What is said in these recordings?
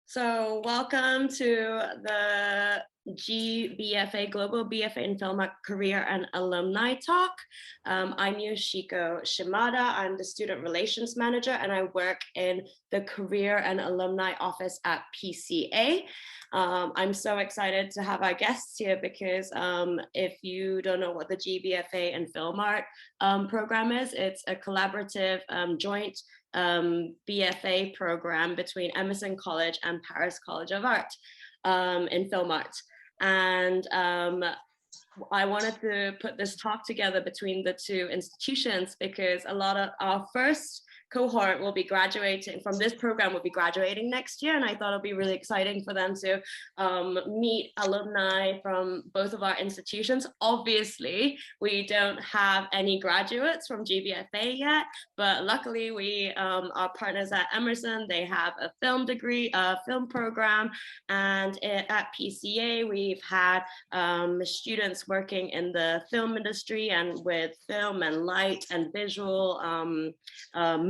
So welcome to the GBFA, Global BFA in Film Career and Alumni Talk. I'm Yoshiko Shimada. I'm the Student Relations Manager and I work in the Career and Alumni Office at PCA. I'm so excited to have our guests here because if you don't know what the GBFA and Film Art program is, it's a collaborative joint BFA program between Emerson College and Paris College of Art in film art. And I wanted to put this talk together between the two institutions because a lot of our first cohort will be graduating from this program, will be graduating next year. And I thought it'd be really exciting for them to meet alumni from both of our institutions. Obviously, we don't have any graduates from GBFA yet, but luckily we are partners at Emerson. They have a film degree, a film program. And at PCA, we've had students working in the film industry and with film and light and visual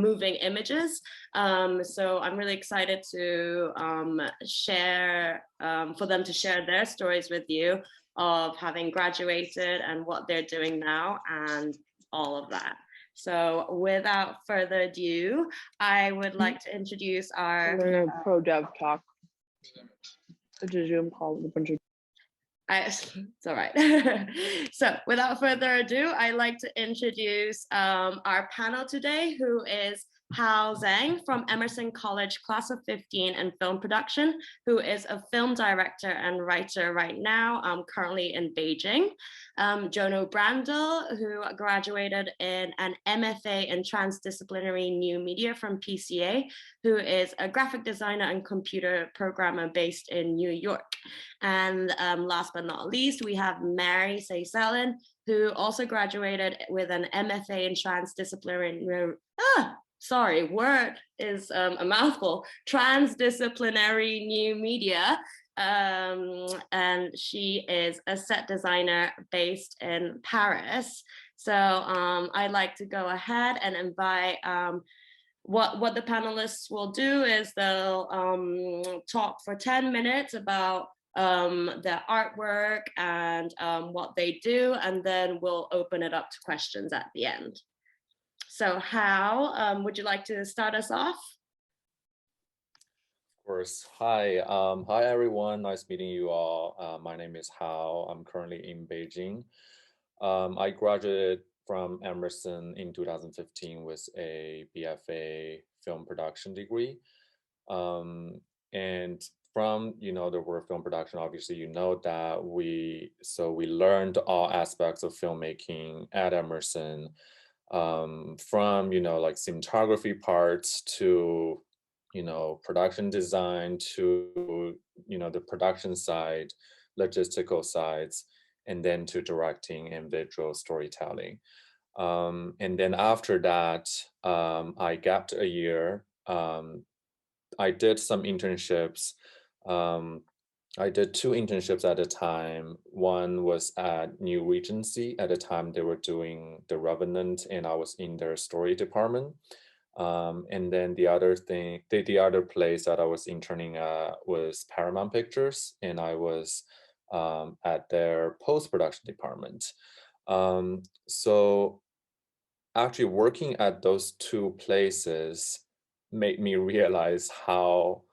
moving images. So I'm really excited to share, for them to share their stories with you of having graduated and what they're doing now and all of that. So without further ado, I would like to introduce our pro dev talk. It's a Zoom call with a bunch of it's all right. So without further ado, I'd like to introduce our panel today, who is Hal Zhang from Emerson College, class of 15 in film production, who is a film director and writer right now, currently in Beijing. Jono Brandel, who graduated in an MFA in transdisciplinary new media from PCA, who is a graphic designer and computer programmer based in New York. And last but not least, we have Mary Saissellin, who also graduated with an MFA in transdisciplinary, word is a mouthful, transdisciplinary new media. And she is a set designer based in Paris. So I'd like to go ahead and invite what the panelists will do is they'll talk for 10 minutes about their artwork and what they do, and then we'll open it up to questions at the end. So Hal, would you like to start us off? Of course. Hi, hi everyone. Nice meeting you all. My name is Hao. I'm currently in Beijing. I graduated from Emerson in 2015 with a BFA film production degree. And from the word film production, obviously that we learned all aspects of filmmaking at Emerson, from like cinematography parts to production design to the production side, logistical sides, and then to directing and visual storytelling. And then after that, I gapped a year. I did some internships. I did 2 internships at a time. One was at New Regency. At the time, they were doing The Revenant, and I was in their story department. And then the other place that I was interning at was Paramount Pictures, and I was at their post-production department. So actually working at those 2 places made me realize how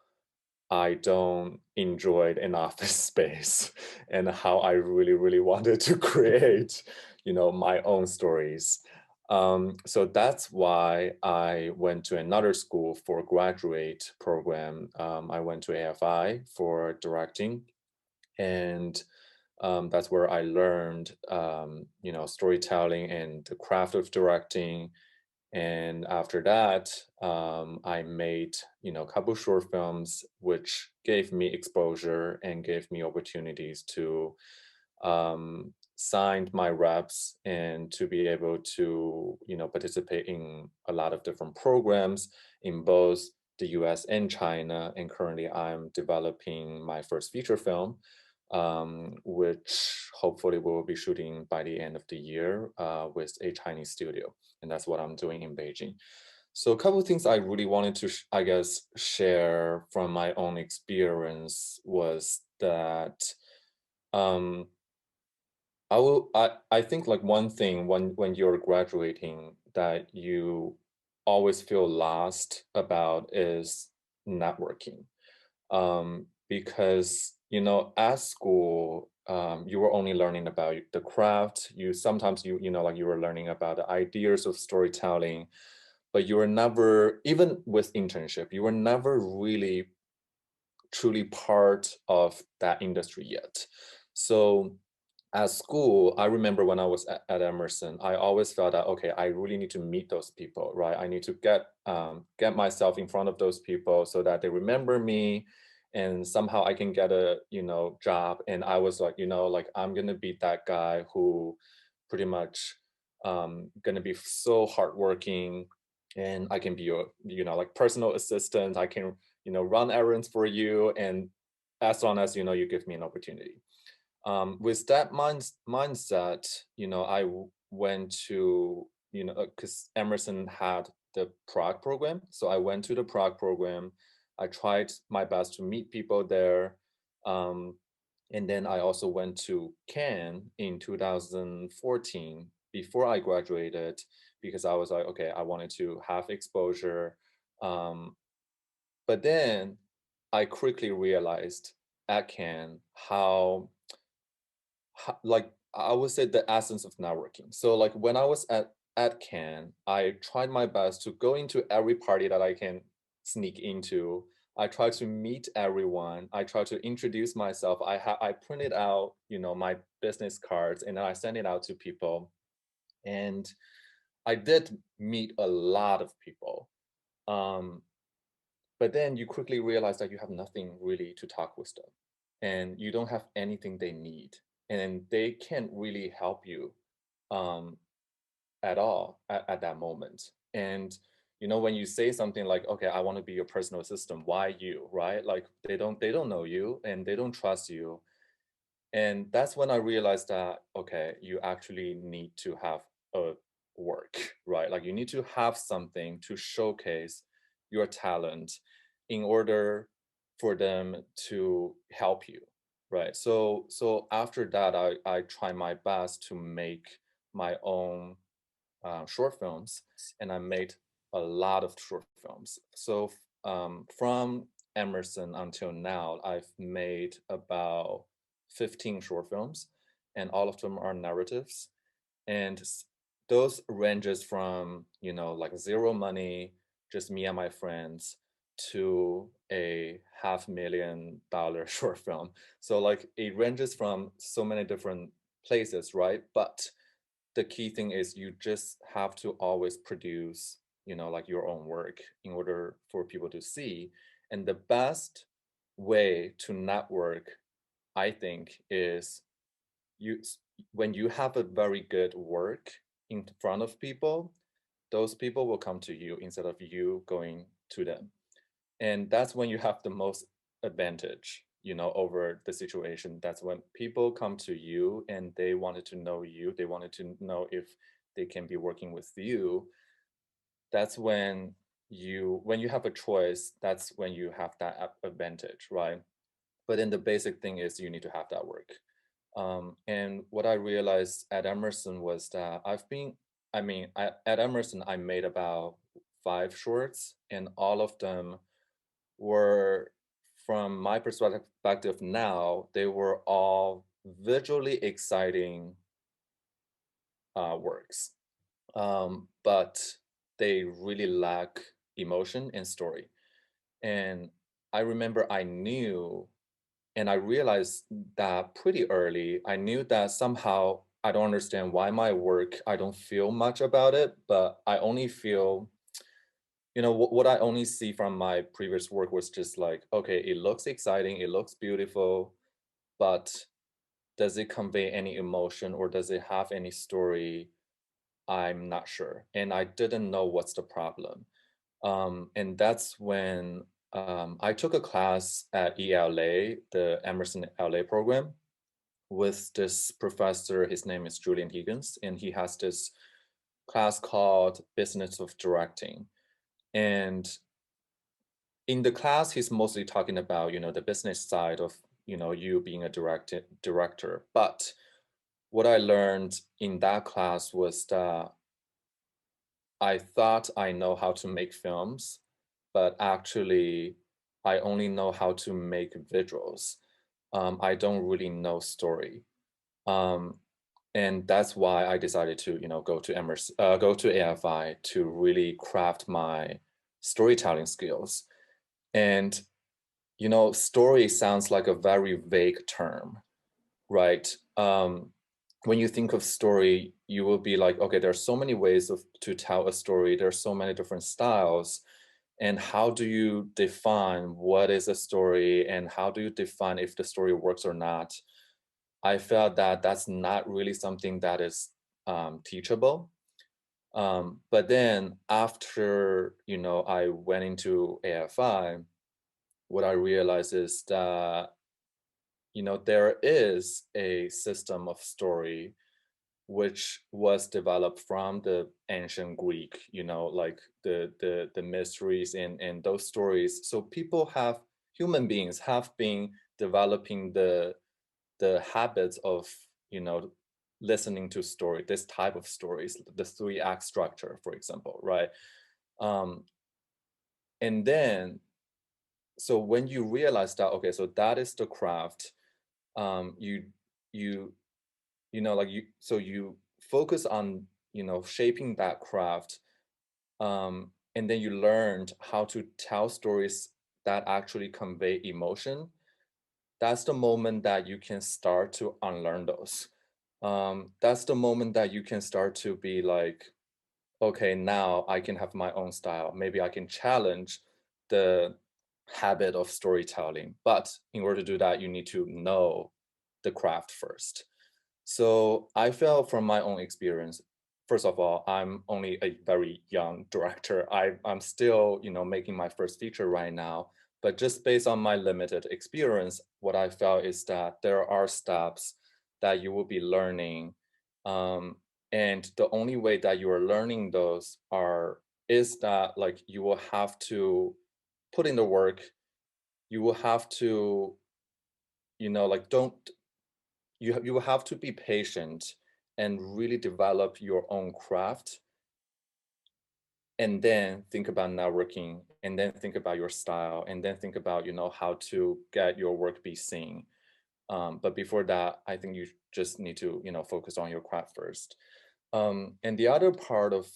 I don't enjoy an office space and how I really, really wanted to create, my own stories. So that's why I went to another school for graduate program. I went to AFI for directing, and that's where I learned, storytelling and the craft of directing. And after that, I made, a couple short films, which gave me exposure and gave me opportunities to sign my reps and to be able to, participate in a lot of different programs in both the US and China. And currently I'm developing my first feature film, which hopefully we'll be shooting by the end of the year with a Chinese studio. And that's what I'm doing in Beijing. So a couple of things I really wanted to, I guess, share from my own experience was that um, I think like one thing when you're graduating that you always feel lost about is networking. Because at school you were only learning about the craft. You sometimes like you were learning about the ideas of storytelling, but you were never, even with internship, you were never really truly part of that industry yet. So at school, I remember when I was at Emerson, I always felt that, okay, I really need to meet those people, right? I need to get myself in front of those people so that they remember me, and somehow I can get a job. And I was like, like I'm gonna be that guy who pretty much gonna be so hardworking, and I can be your like personal assistant. I can run errands for you, and as long as you give me an opportunity. With that mindset, went to, because Emerson had the Prague program. So I went to the Prague program. I tried my best to meet people there. Um, and then I also went to Cannes in 2014 before I graduated, because I was like, okay, I wanted to have exposure. Um, but then I quickly realized at Cannes like I would say the essence of networking. So like when I was at Cannes, I tried my best to go into every party that I can sneak into. I try to meet everyone. I try to introduce myself. I printed out my business cards, and then I sent it out to people. And I did meet a lot of people. Um, but then you quickly realize that you have nothing really to talk with them, and you don't have anything they need, and they can't really help you um, at all at that moment. And when you say something like, okay, I want to be your personal assistant, why you, right? Like they don't know you, and they don't trust you. And that's when I realized that, okay, you actually need to have a work, right? Like you need to have something to showcase your talent in order for them to help you, right? So after that, I try my best to make my own short films, and I made a lot of short films. So from Emerson until now, I've made about 15 short films, and all of them are narratives. And those ranges from, like zero money, just me and my friends, to a $500,000 short film. So like it ranges from so many different places, right? But the key thing is you just have to always produce like your own work in order for people to see. And the best way to network, I think, is you when you have a very good work in front of people, those people will come to you instead of you going to them. And that's when you have the most advantage over the situation. That's when people come to you and they wanted to know you, they wanted to know if they can be working with you. That's when you have a choice, that's when you have that advantage, right? But then the basic thing is you need to have that work. And what I realized at Emerson was that at Emerson, I made about 5 shorts, and all of them were, from my perspective now, they were all visually exciting works. But they really lack emotion and story. And I remember I knew, and I realized that pretty early. I knew that somehow I don't understand why my work, I don't feel much about it, but I only feel, what I only see from my previous work was just like, okay, it looks exciting, it looks beautiful, but does it convey any emotion, or does it have any story? I'm not sure. And I didn't know what's the problem. And that's when I took a class at ELA, the Emerson LA program, with this professor. His name is Julian Higgins, and he has this class called Business of Directing. And in the class, he's mostly talking about, the business side of, you being a director. But what I learned in that class was that I thought I know how to make films, but actually I only know how to make visuals. I don't really know story. Um, and that's why I decided to, go to go to AFI to really craft my storytelling skills. And, story sounds like a very vague term, right? When you think of story, you will be like, okay, there's so many ways to tell a story. There's so many different styles. And how do you define what is a story, and how do you define if the story works or not? I felt that that's not really something that is teachable. But then after, I went into AFI, what I realized is that, there is a system of story which was developed from the ancient Greek, like the mysteries and those stories. So human beings have been developing the habits of, listening to this type of stories, the three-act structure, for example, right? Um, and then, so when you realize that, okay, so that is the craft, you you so you focus on, shaping that craft, and then you learned how to tell stories that actually convey emotion. That's the moment that you can start to unlearn those. That's the moment that you can start to be like, okay, now I can have my own style. Maybe I can challenge the habit of storytelling. But in order to do that, you need to know the craft first. So I felt from my own experience, first of all, I'm only a very young director. I'm still, making my first feature right now. But just based on my limited experience, what I felt is that there are steps that you will be learning. And the only way that you are learning those is that, like, you will have to put in the work. You will have to, like, don't you will have to be patient and really develop your own craft, and then think about networking, and then think about your style, and then think about, how to get your work be seen. But before that, I think you just need to, focus on your craft first. And the other part of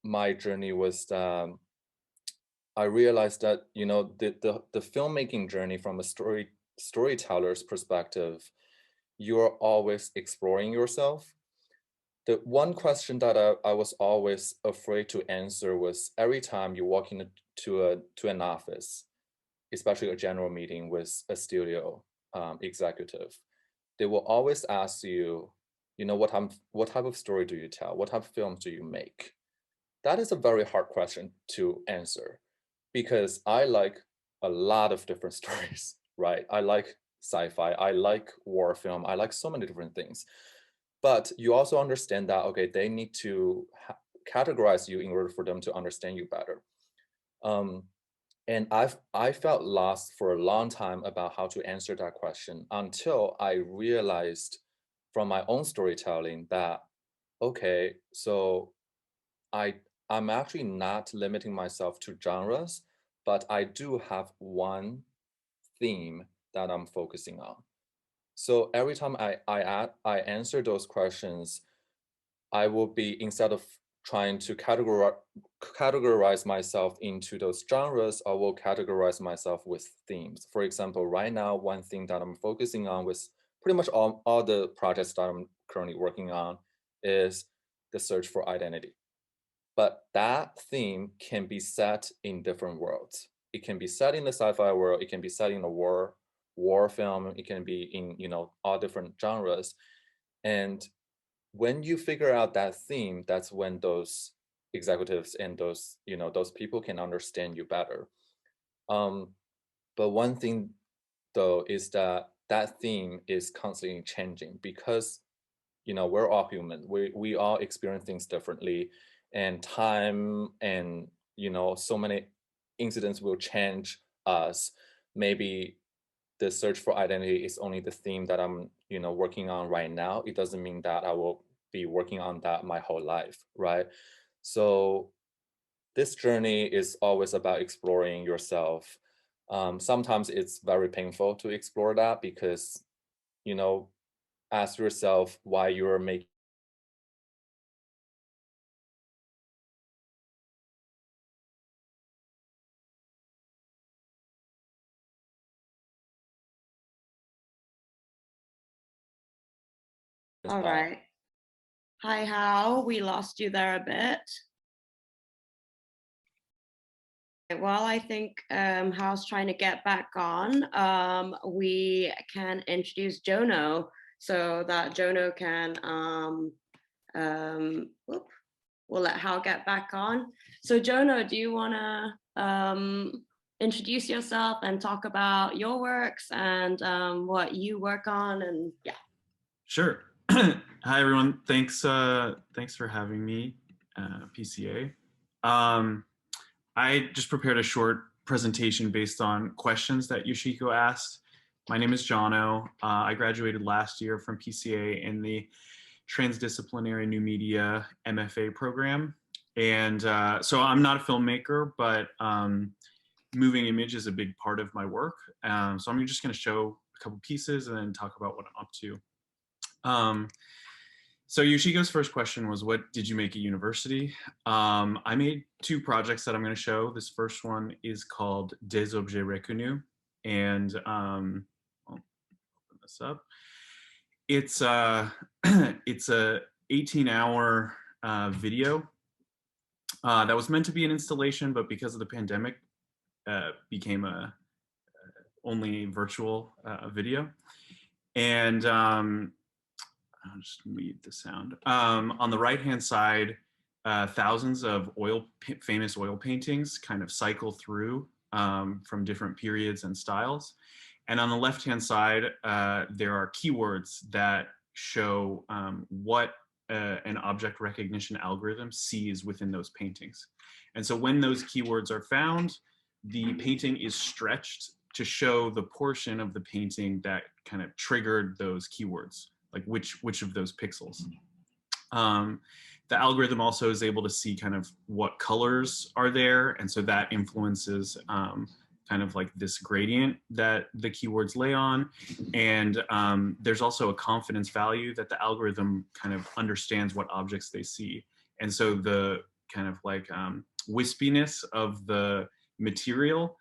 my journey was I realized that, the filmmaking journey from a storyteller's perspective, you're always exploring yourself. The one question that I was always afraid to answer was, every time you walk to an office, especially a general meeting with a studio executive, they will always ask you, what type of story do you tell? What type of films do you make? That is a very hard question to answer, because I like a lot of different stories, right? I like sci-fi, I like war film, I like so many different things. But you also understand that, okay, they need to categorize you in order for them to understand you better. And I felt lost for a long time about how to answer that question, until I realized from my own storytelling that, okay, so I'm actually not limiting myself to genres, but I do have one theme that I'm focusing on. So every time I answer those questions, I will be, instead of trying to categorize myself into those genres, I will categorize myself with themes. For example, right now, one thing that I'm focusing on with pretty much all the projects that I'm currently working on is the search for identity. But that theme can be set in different worlds. It can be set in the sci-fi world, it can be set in a war film, it can be in, all different genres. And when you figure out that theme, that's when those executives and those people can understand you better. But one thing, though, is that that theme is constantly changing, because we're all human. We all experience things differently, and time and you know, so many incidents will change us. Maybe the search for identity is only the theme that I'm, you know, working on right now. It doesn't mean that I will be working on that my whole life, right? So this journey is always about exploring yourself. Sometimes it's very painful to explore that because, you know, ask yourself why you're making this All path. right. Hi, Hal. We lost you there a bit. While I think Hal's trying to get back on, we can introduce Jono so that Jono can, we'll let Hal get back on. So Jono, do you want to introduce yourself and talk about your works and what you work on? And yeah. Sure. Hi, everyone. Thanks for having me, PCA. I just prepared a short presentation based on questions that Yoshiko asked. My name is Jono. I graduated last year from PCA in the Transdisciplinary New Media MFA program. And so I'm not a filmmaker, but moving image is a big part of my work. So I'm just going to show a couple pieces and then talk about what I'm up to. So Yoshiko's first question was, what did you make at university? I made two projects that I'm going to show. This first one is called Des Objets Reconnus, and I'll open this up. It's it's a 18-hour video that was meant to be an installation, but because of the pandemic, became a only virtual video. And I'll just mute the sound. On the right-hand side, thousands of famous oil paintings kind of cycle through from different periods and styles. And on the left-hand side, there are keywords that show what an object recognition algorithm sees within those paintings. And so when those keywords are found, the painting is stretched to show the portion of the painting that kind of triggered those keywords, like which of those pixels. The algorithm also is able to see kind of what colors are there, and so that influences kind of like this gradient that the keywords lay on. And there's also a confidence value that the algorithm kind of understands what objects they see. And so the kind of like wispiness of the material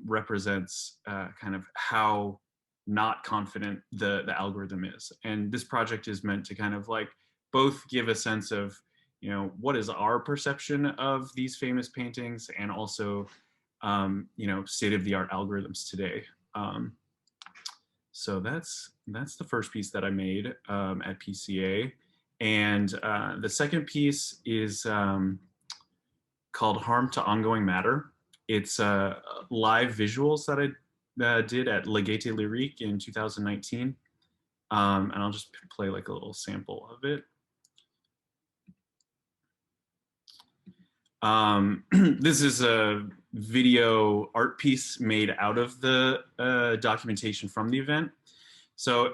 represents kind of how not confident the algorithm is. And this project is meant to kind of like both give a sense of, you know, what is our perception of these famous paintings, and also, you know, state-of-the-art algorithms today. So that's the first piece that I made at PCA. And the second piece is called Harm to Ongoing Matter. It's live visuals that I did at La Gaieté Lyrique in 2019. And I'll just play like a little sample of it. This is a video art piece made out of the documentation from the event. So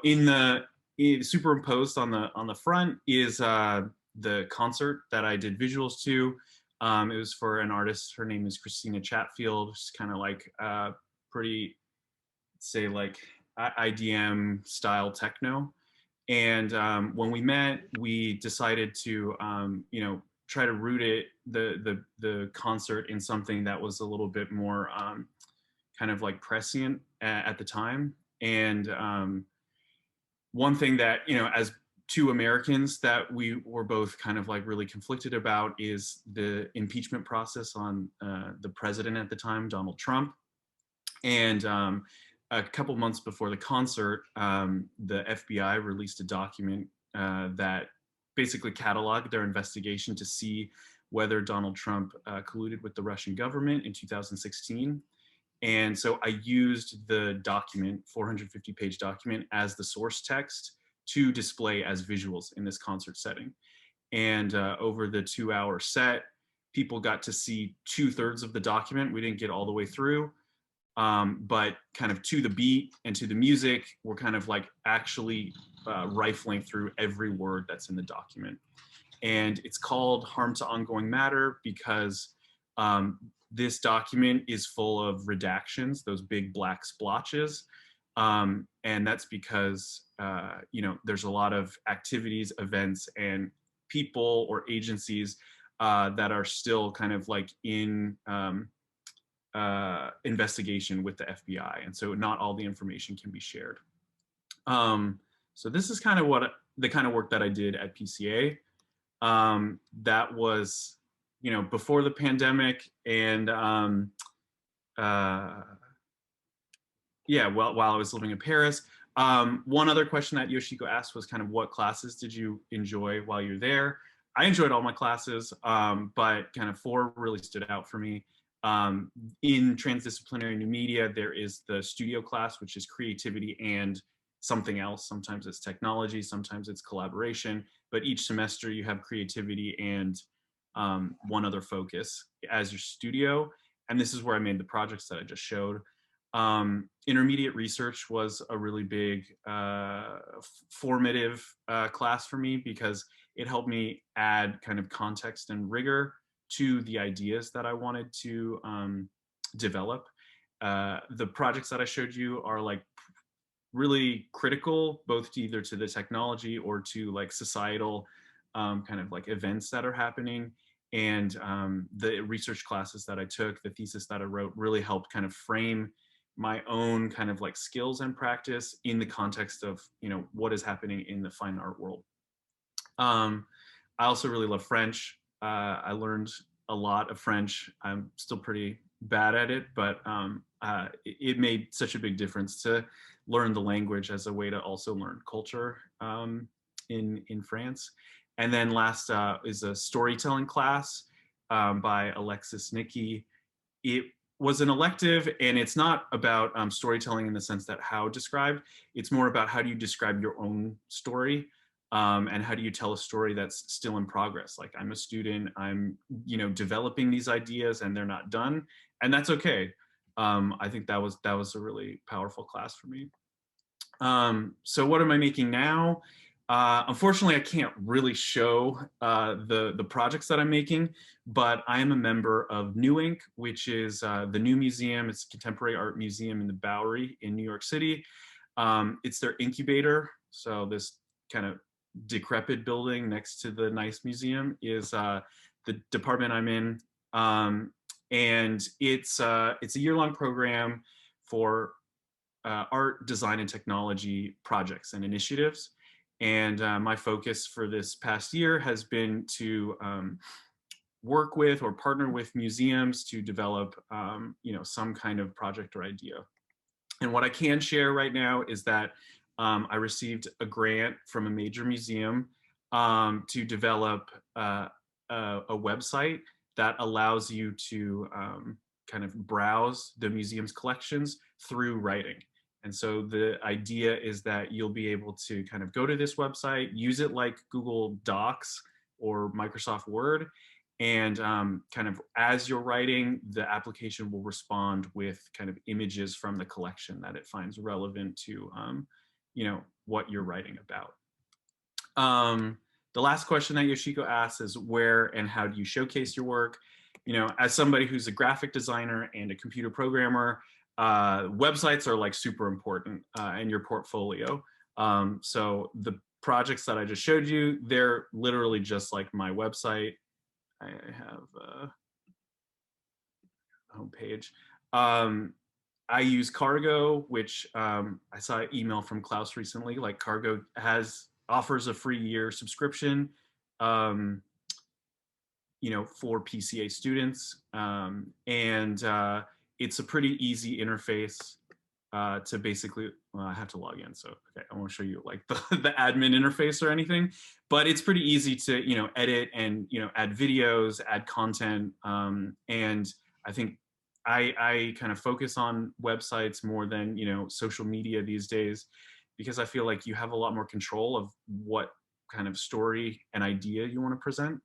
superimposed on the front is the concert that I did visuals to. It was for an artist. Her name is Christina Chatfield. She's kind of like pretty, say, like IDM style techno. And when we met, we decided to you know, try to root the concert in something that was a little bit more kind of like prescient at the time. And one thing that, you know, as two Americans, that we were both kind of like really conflicted about is the impeachment process on the president at the time, Donald Trump. And a couple months before the concert, the FBI released a document that basically cataloged their investigation to see whether Donald Trump colluded with the Russian government in 2016. And so I used the document, 450-page document, as the source text to display as visuals in this concert setting. And over the 2-hour set, people got to see 2/3 of the document. We didn't get all the way through, but kind of to the beat and to the music, we're kind of like actually rifling through every word that's in the document. And it's called Harm to Ongoing Matter because this document is full of redactions, those big black splotches. And that's because, you know, there's a lot of activities, events, and people or agencies that are still kind of like in investigation with the FBI. And so not all the information can be shared. So this is kind of what the kind of work that I did at PCA. That was, you know, before the pandemic, and yeah, well, while I was living in Paris. One other question that Yoshiko asked was kind of what classes did you enjoy while you're there? I enjoyed all my classes, but kind of 4 really stood out for me. In transdisciplinary new media, there is the studio class, which is creativity and something else. Sometimes it's technology, sometimes it's collaboration, but each semester you have creativity and one other focus as your studio. And this is where I made the projects that I just showed. Intermediate research was a really big formative class for me because it helped me add kind of context and rigor to the ideas that I wanted to develop. The projects that I showed you are like really critical, both to either to the technology or to like societal kind of like events that are happening. And the research classes that I took, the thesis that I wrote really helped kind of frame my own kind of like skills and practice in the context of, you know, what is happening in the fine art world. I also really love French. I learned a lot of French. I'm still pretty bad at it, but it made such a big difference to learn the language as a way to also learn culture in France. And then last is a storytelling class by Alexis Nicky. It was an elective, and it's not about storytelling in the sense that Hao described. It's more about how do you describe your own story, and how do you tell a story that's still in progress. Like, I'm a student, I'm, you know, developing these ideas and they're not done, and that's okay. I think that was a really powerful class for me. So what am I making now? Unfortunately, I can't really show the projects that I'm making, but I am a member of New Inc., which is the new museum. It's a contemporary art museum in the Bowery in New York City. It's their incubator. So this kind of decrepit building next to the nice museum is the department I'm in. And it's a year-long program for art, design, and technology projects and initiatives. And my focus for this past year has been to work with or partner with museums to develop, you know, some kind of project or idea. And what I can share right now is that I received a grant from a major museum to develop a website that allows you to kind of browse the museum's collections through writing. And so the idea is that you'll be able to kind of go to this website, use it like Google Docs or Microsoft Word, and kind of as you're writing, the application will respond with kind of images from the collection that it finds relevant to, you know, what you're writing about. The last question that Yoshiko asked is where and how do you showcase your work? You know, as somebody who's a graphic designer and a computer programmer, websites are like super important in your portfolio. So the projects that I just showed you, they're literally just like my website. I have a homepage. I use Cargo, which I saw an email from Klaus recently. Like, Cargo offers a free year subscription, you know, for PCA students, and it's a pretty easy interface to basically. Well, I have to log in, so okay, I won't show you like the admin interface or anything, but it's pretty easy to, you know, edit and, you know, add videos, add content, and I think I kind of focus on websites more than, you know, social media these days, because I feel like you have a lot more control of what kind of story and idea you want to present.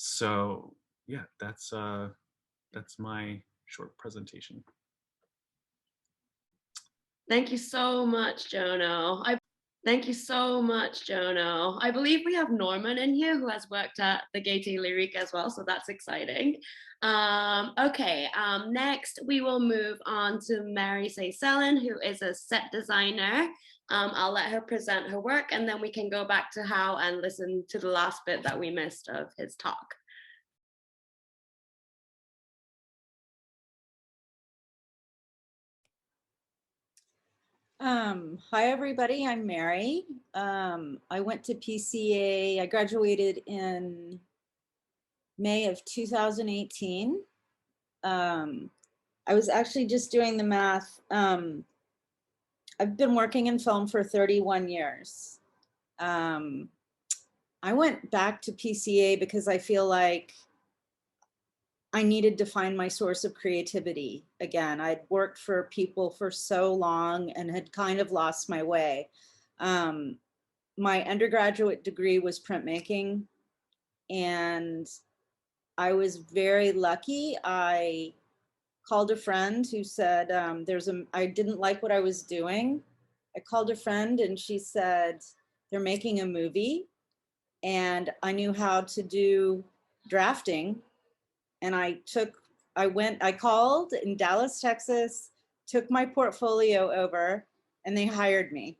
So yeah, that's my short presentation. Thank you so much, Jono. Thank you so much, Jono. I believe we have Norman in here who has worked at the Gaieté Lyrique as well, so that's exciting. Okay, next we will move on to Mary Saissellin, who is a set designer. I'll let her present her work, and then we can go back to Hao and listen to the last bit that we missed of his talk. Hi everybody, I'm Mary. I went to PCA, I graduated in May of 2018. I was actually just doing the math. I've been working in film for 31 years. I went back to PCA because I feel like I needed to find my source of creativity again. I'd worked for people for so long and had kind of lost my way. My undergraduate degree was printmaking, and I was very lucky. I called a friend who said, I didn't like what I was doing. I called a friend and she said, they're making a movie, and I knew how to do drafting. And I called in Dallas, Texas, took my portfolio over, and they hired me.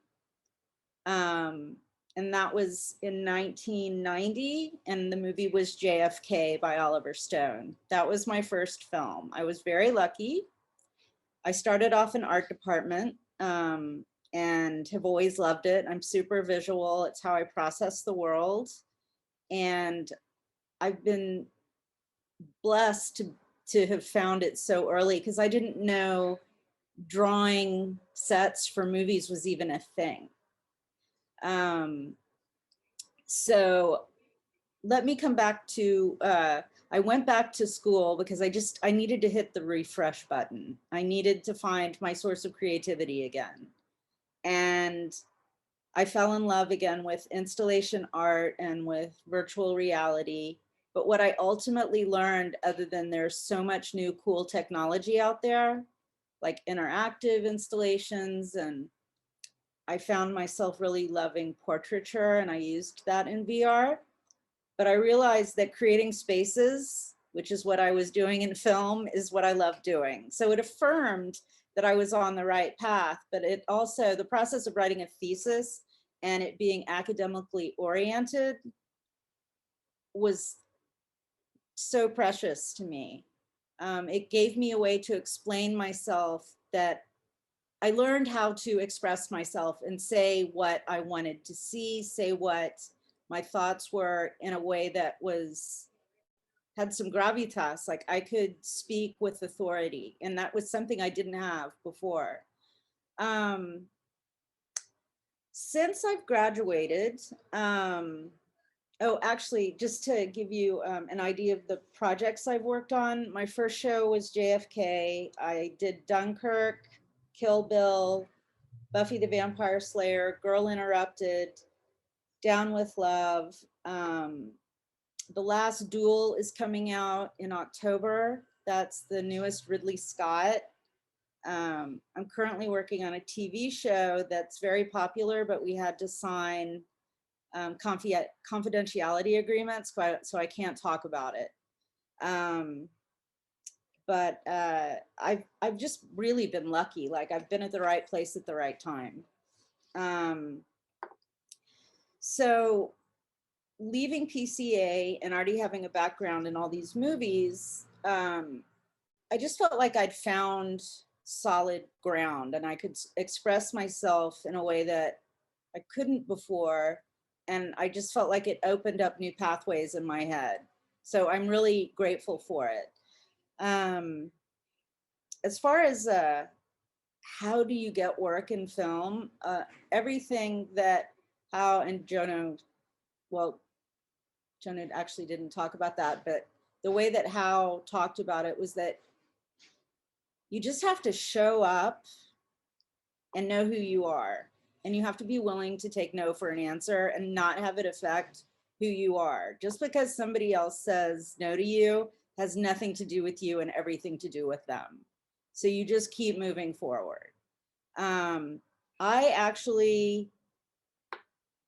And that was in 1990, and the movie was JFK by Oliver Stone. That was my first film. I was very lucky. I started off in art department and have always loved it. I'm super visual. It's how I process the world. And I've been blessed to have found it so early, because I didn't know drawing sets for movies was even a thing. So let me come back to, I went back to school because I needed to hit the refresh button. I needed to find my source of creativity again. And I fell in love again with installation art and with virtual reality. But what I ultimately learned, other than there's so much new cool technology out there, like interactive installations, and I found myself really loving portraiture, and I used that in VR. But I realized that creating spaces, which is what I was doing in film, is what I love doing. So it affirmed that I was on the right path, but it also, the process of writing a thesis and it being academically oriented was so precious to me. It gave me a way to explain myself, that I learned how to express myself and say what I wanted to see, say what my thoughts were in a way that had some gravitas, like I could speak with authority. And that was something I didn't have before. Since I've graduated, oh, actually, just to give you an idea of the projects I've worked on, my first show was JFK. I did Dunkirk, Kill Bill, Buffy the Vampire Slayer, Girl Interrupted, Down with Love. The Last Duel is coming out in October. That's the newest Ridley Scott. I'm currently working on a TV show that's very popular, but we had to sign confidentiality agreements, so I can't talk about it. But I've just really been lucky. Like, I've been at the right place at the right time. So leaving PCA and already having a background in all these movies, I just felt like I'd found solid ground, and I could express myself in a way that I couldn't before. And I just felt like it opened up new pathways in my head. So I'm really grateful for it. As far as how do you get work in film, everything that Hao and Jono, well, Jono actually didn't talk about that, but the way that Hao talked about it was that you just have to show up and know who you are. And you have to be willing to take no for an answer and not have it affect who you are. Just because somebody else says no to you has nothing to do with you and everything to do with them. So you just keep moving forward. I actually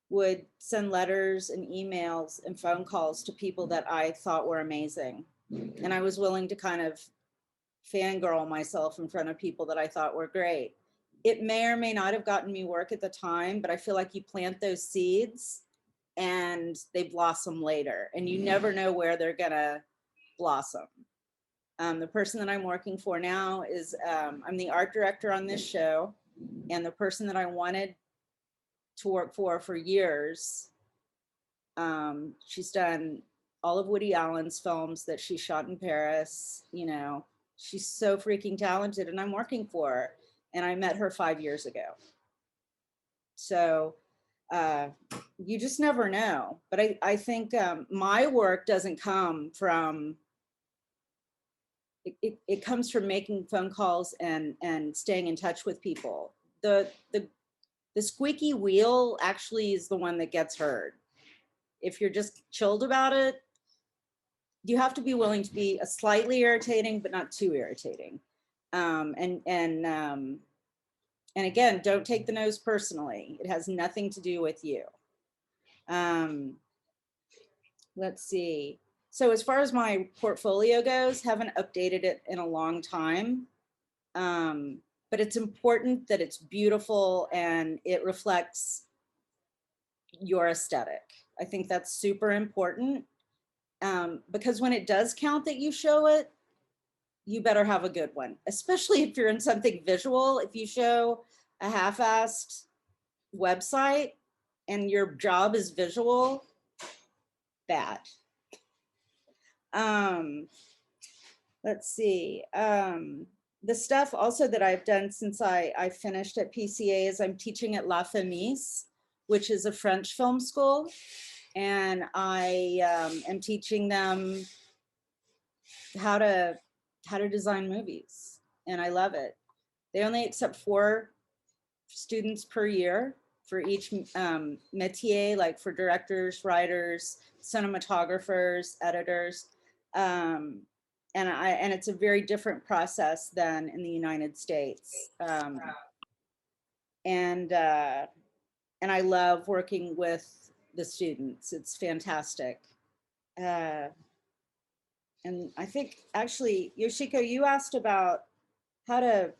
would send letters and emails and phone calls to people that I thought were amazing. And I was willing to kind of fangirl myself in front of people that I thought were great. It may or may not have gotten me work at the time, but I feel like you plant those seeds and they blossom later, and you never know where they're gonna blossom. The person that I'm working for now is, I'm the art director on this show, and the person that I wanted to work for years, she's done all of Woody Allen's films that she shot in Paris. You know, she's so freaking talented, and I'm working for her, and I met her 5 years ago. So you just never know. But I think my work doesn't come from, it comes from making phone calls and staying in touch with people. The squeaky wheel actually is the one that gets heard. If you're just chilled about it, you have to be willing to be a slightly irritating, but not too irritating. And again, don't take the no's personally. It has nothing to do with you. Let's see. So as far as my portfolio goes, haven't updated it in a long time. But it's important that it's beautiful and it reflects your aesthetic. I think that's super important, because when it does count that you show it, you better have a good one, especially if you're in something visual. If you show a half-assed website and your job is visual, bad. Let's see. The stuff also that I've done since I finished at PCA is I'm teaching at La Femis, which is a French film school. And I am teaching them how to design movies. And I love it. They only accept 4 students per year for each métier, like for directors, writers, cinematographers, editors. And it's a very different process than in the United States. And I love working with the students. It's fantastic. And I think actually, Yoshiko, you asked about how to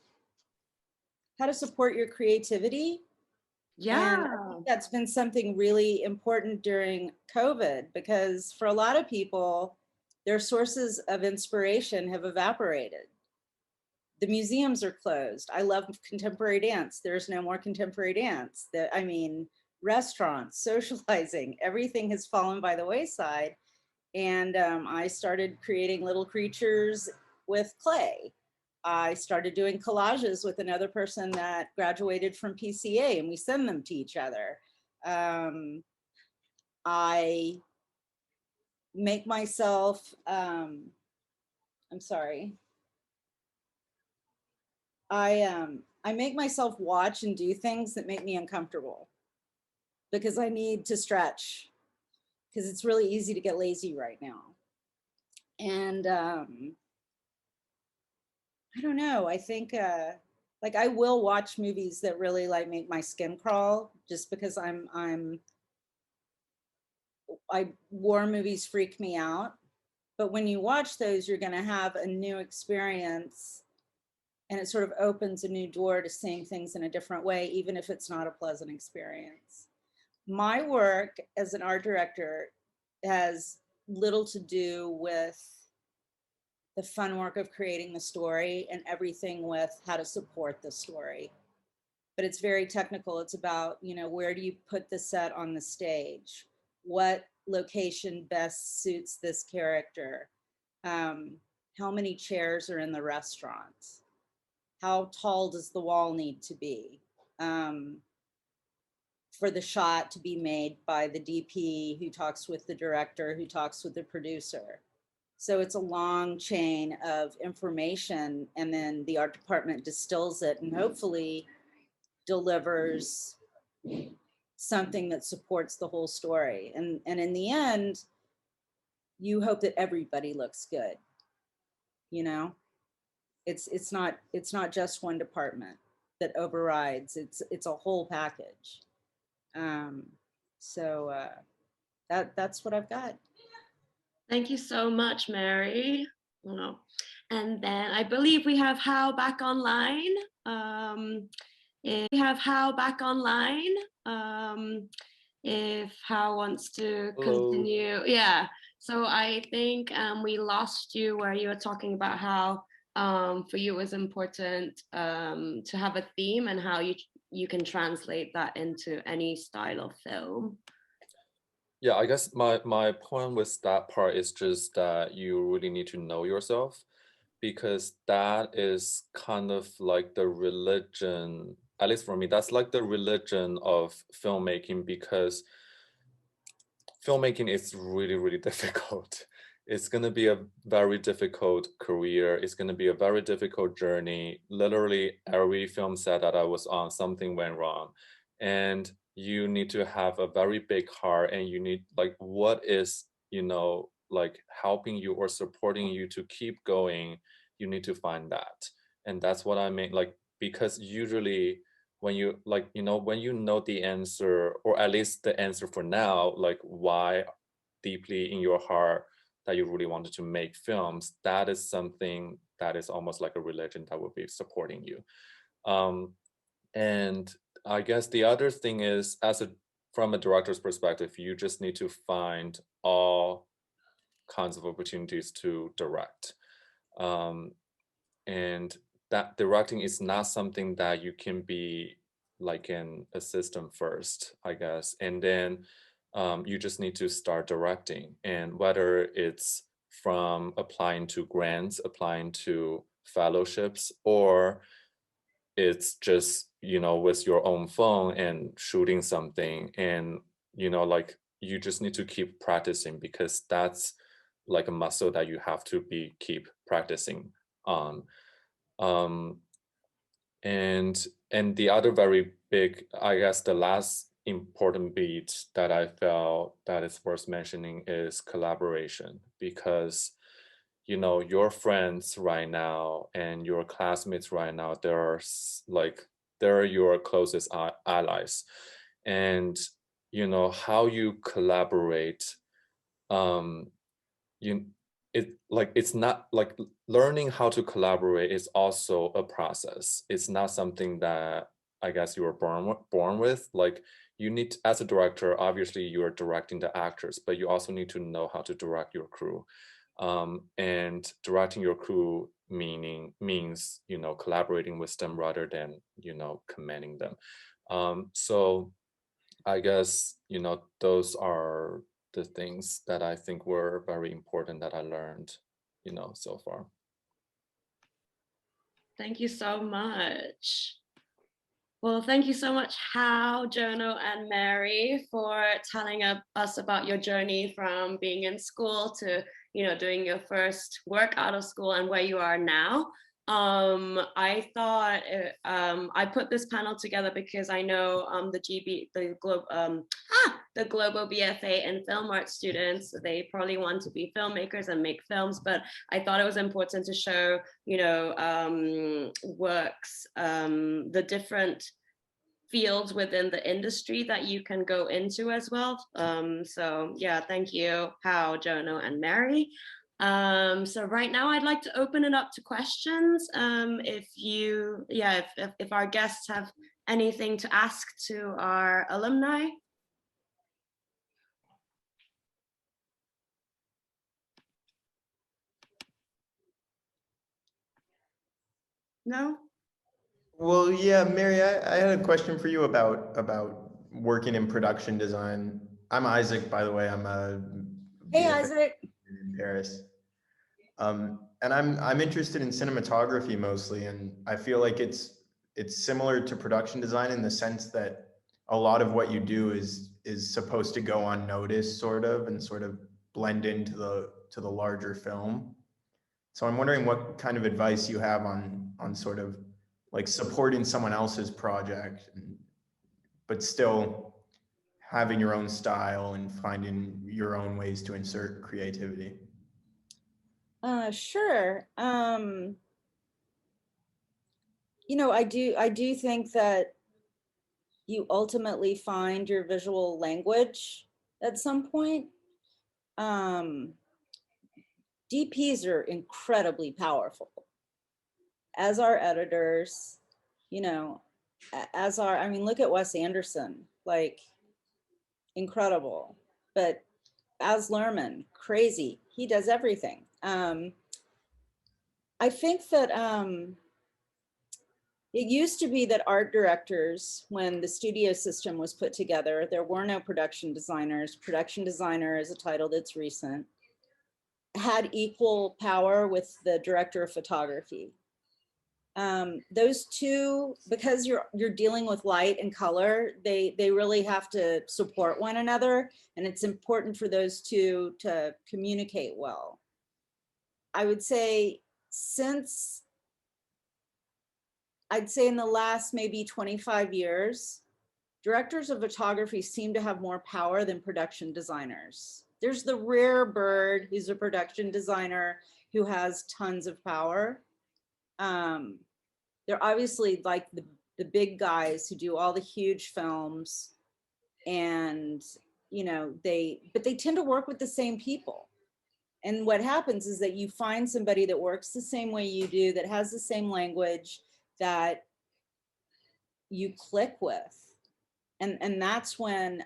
support your creativity. Yeah. And I think that's been something really important during COVID, because for a lot of people, their sources of inspiration have evaporated. The museums are closed. I love contemporary dance. There's no more contemporary dance. Restaurants, socializing, everything has fallen by the wayside. And I started creating little creatures with clay. I started doing collages with another person that graduated from PCA, and we send them to each other. I make myself, I'm sorry. I make myself watch and do things that make me uncomfortable, because I need to stretch, because it's really easy to get lazy right now. And I don't know, I think like I will watch movies that really like make my skin crawl, just because war movies freak me out. But when you watch those, you're going to have a new experience, and it sort of opens a new door to seeing things in a different way, even if it's not a pleasant experience. My work as an art director has little to do with the fun work of creating the story, and everything with how to support the story. But it's very technical. It's about, where do you put the set on the stage? What location best suits this character? How many chairs are in the restaurant? How tall does the wall need to be? For the shot to be made by the DP, who talks with the director, who talks with the producer. So it's a long chain of information, and then the art department distills it and hopefully delivers something that supports the whole story. And in the end, you hope that everybody looks good. You know, it's not just one department that overrides. It's a whole package. That's what I've got. Thank you so much, Mary. Oh, and then I believe we have Hao back online. If Hao wants to continue. Yeah. So I think we lost you where you were talking about how for you it was important to have a theme and how you can translate that into any style of film. Yeah, I guess my point with that part is just that you really need to know yourself, because that is kind of like the religion, at least for me, that's like the religion of filmmaking, because filmmaking is really, really difficult. It's going to be a very difficult career. It's going to be a very difficult journey. Literally every film set that I was on, something went wrong. And you need to have a very big heart, and you need like, what is, you know, like helping you or supporting you to keep going. You need to find that. And that's what I mean, like, because usually when you like, you know, when you know the answer, or at least the answer for now, like why deeply in your heart that you really wanted to make films, that is something that is almost like a religion that will be supporting you. And I guess the other thing is, from a director's perspective, you just need to find all kinds of opportunities to direct. And that directing is not something that you can be like an assistant first, I guess. And then you just need to start directing. And whether it's from applying to grants, applying to fellowships, or it's just, you know, with your own phone and shooting something, and, you know, like you just need to keep practicing, because that's like a muscle that you have to keep practicing on. And the other very big, I guess the last important beat that I felt that is worth mentioning is collaboration, because, you know, your friends right now and your classmates right now, they're your closest allies. And, you know, how you collaborate, it's not like learning how to collaborate is also a process. It's not something that I guess you were born with. Like, you need, as a director, obviously you are directing the actors, but you also need to know how to direct your crew. And directing your crew means, you know, collaborating with them rather than, you know, commanding them. So I guess, you know, those are the things that I think were very important that I learned, you know, so far. Thank you so much. Well, thank you so much, Hao, Jono, and Mary, for telling us about your journey from being in school to, you know, doing your first work out of school and where you are now. I thought I put this panel together because I know the Global BFA and Film Arts students, they probably want to be filmmakers and make films, but I thought it was important to show, you know, works, the different fields within the industry that you can go into as well. So yeah, thank you, Hao, Jono, and Mary. So right now I'd like to open it up to questions. If our guests have anything to ask to our alumni. No? Well, yeah, Mary, I had a question for you about working in production design. I'm Isaac, by the way. I'm a Hey, BFA Isaac. in Paris. And I'm interested in cinematography mostly, and I feel like it's similar to production design in the sense that a lot of what you do is supposed to go unnoticed, sort of, and sort of blend into the larger film. So I'm wondering what kind of advice you have on sort of like supporting someone else's project, but still having your own style and finding your own ways to insert creativity? Sure. You know, I do think that you ultimately find your visual language at some point. DPs are incredibly powerful, as are editors, you know, as are, I mean, look at Wes Anderson, like incredible, but Baz Luhrmann, crazy, he does everything. I think that it used to be that art directors, when the studio system was put together, there were no production designers. Production designer is a title that's recent, had equal power with the director of photography. Those two, because you're dealing with light and color, they really have to support one another, and it's important for those two to communicate well. I would say I'd say in the last maybe 25 years, directors of photography seem to have more power than production designers. There's the rare bird who's a production designer who has tons of power. They're obviously like the big guys who do all the huge films, and you know, but they tend to work with the same people. And what happens is that you find somebody that works the same way you do, that has the same language, that you click with. And that's when,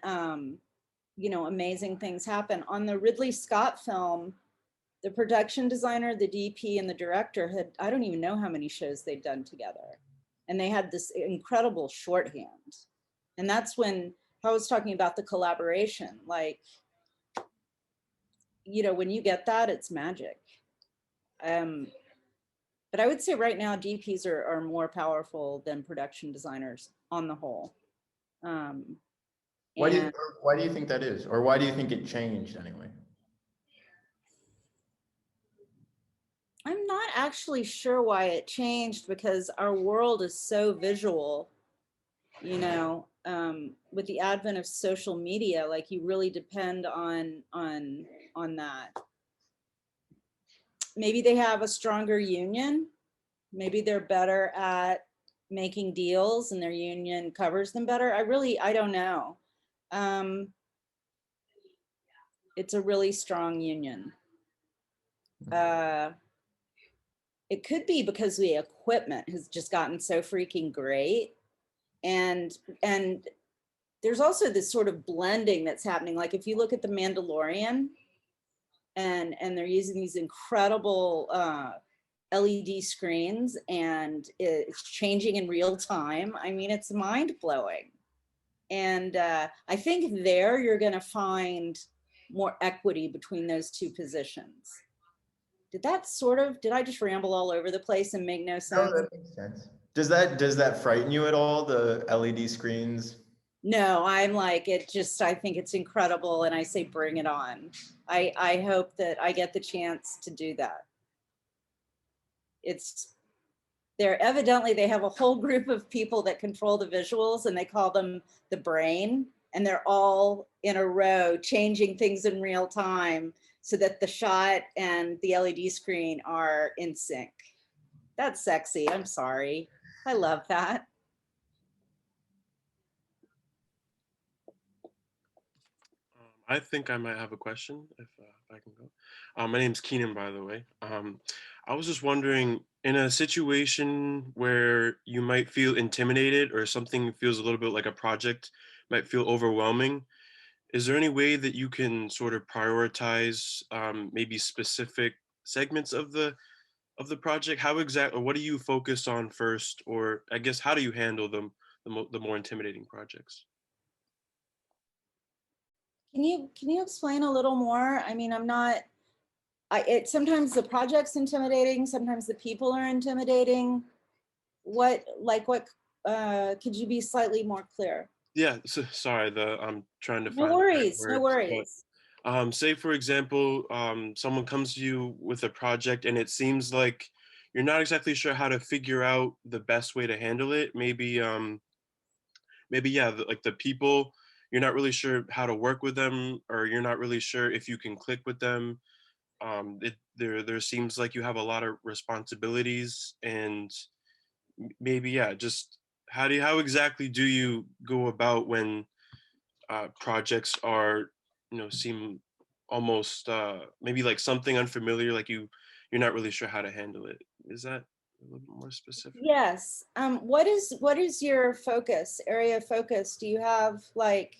you know, amazing things happen. On the Ridley Scott film, the production designer, the DP, and the director had, I don't even know how many shows they'd done together. And they had this incredible shorthand. And that's when I was talking about the collaboration, like, you know, when you get that, it's magic. But I would say right now, DPs are more powerful than production designers on the whole. Why do you think that is? Or why do you think it changed anyway? I'm not actually sure why it changed, because our world is so visual, you know, with the advent of social media, like you really depend on that. Maybe they have a stronger union. Maybe they're better at making deals and their union covers them better. I don't know. It's a really strong union. It could be because the equipment has just gotten so freaking great. And there's also this sort of blending that's happening. Like if you look at The Mandalorian, and they're using these incredible LED screens, and it's changing in real time. I mean, it's mind blowing. And I think there you're gonna find more equity between those two positions. Did I just ramble all over the place and make no sense? No, that makes sense. Does that frighten you at all, the LED screens? No, I'm like, I think it's incredible, and I say bring it on. I hope that I get the chance to do that. They have a whole group of people that control the visuals, and they call them the brain, and they're all in a row changing things in real time so that the shot and the LED screen are in sync. That's sexy. I'm sorry. I love that. I think I might have a question if I can go. My name's Keenan, by the way. I was just wondering, in a situation where you might feel intimidated or something feels a little bit like a project might feel overwhelming, is there any way that you can sort of prioritize maybe specific segments of the project? How exactly, or what do you focus on first, or I guess how do you handle the more intimidating projects? Can you explain a little more? I mean, sometimes the project's intimidating, sometimes the people are intimidating. Could you be slightly more clear? Yeah, so, sorry, I'm trying to find No the right worries, no words, worries. but, say for example, someone comes to you with a project and it seems like you're not exactly sure how to figure out the best way to handle it. Maybe yeah, like the people, you're not really sure how to work with them, or you're not really sure if you can click with them. There seems like you have a lot of responsibilities, and maybe, yeah, just how exactly do you go about when projects are, seem almost maybe like something unfamiliar, like you're not really sure how to handle it? Is that a little bit more specific? Yes. What is your focus, area of focus? Do you have like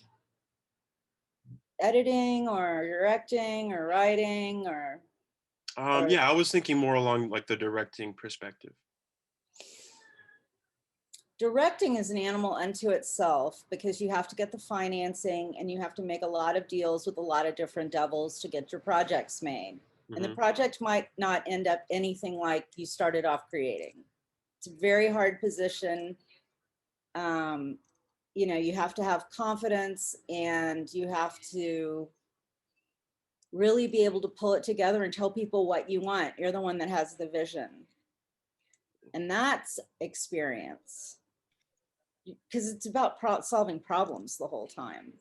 editing or directing or writing or Yeah, I was thinking more along like the directing perspective. directing is an animal unto itself because you have to get the financing and you have to make a lot of deals with a lot of different devils to get your projects made. And the project might not end up anything like you started off creating. It's a very hard position. You have to have confidence and you have to really be able to pull it together and tell people what you want. You're the one that has the vision. And that's experience. Because it's about solving problems the whole time.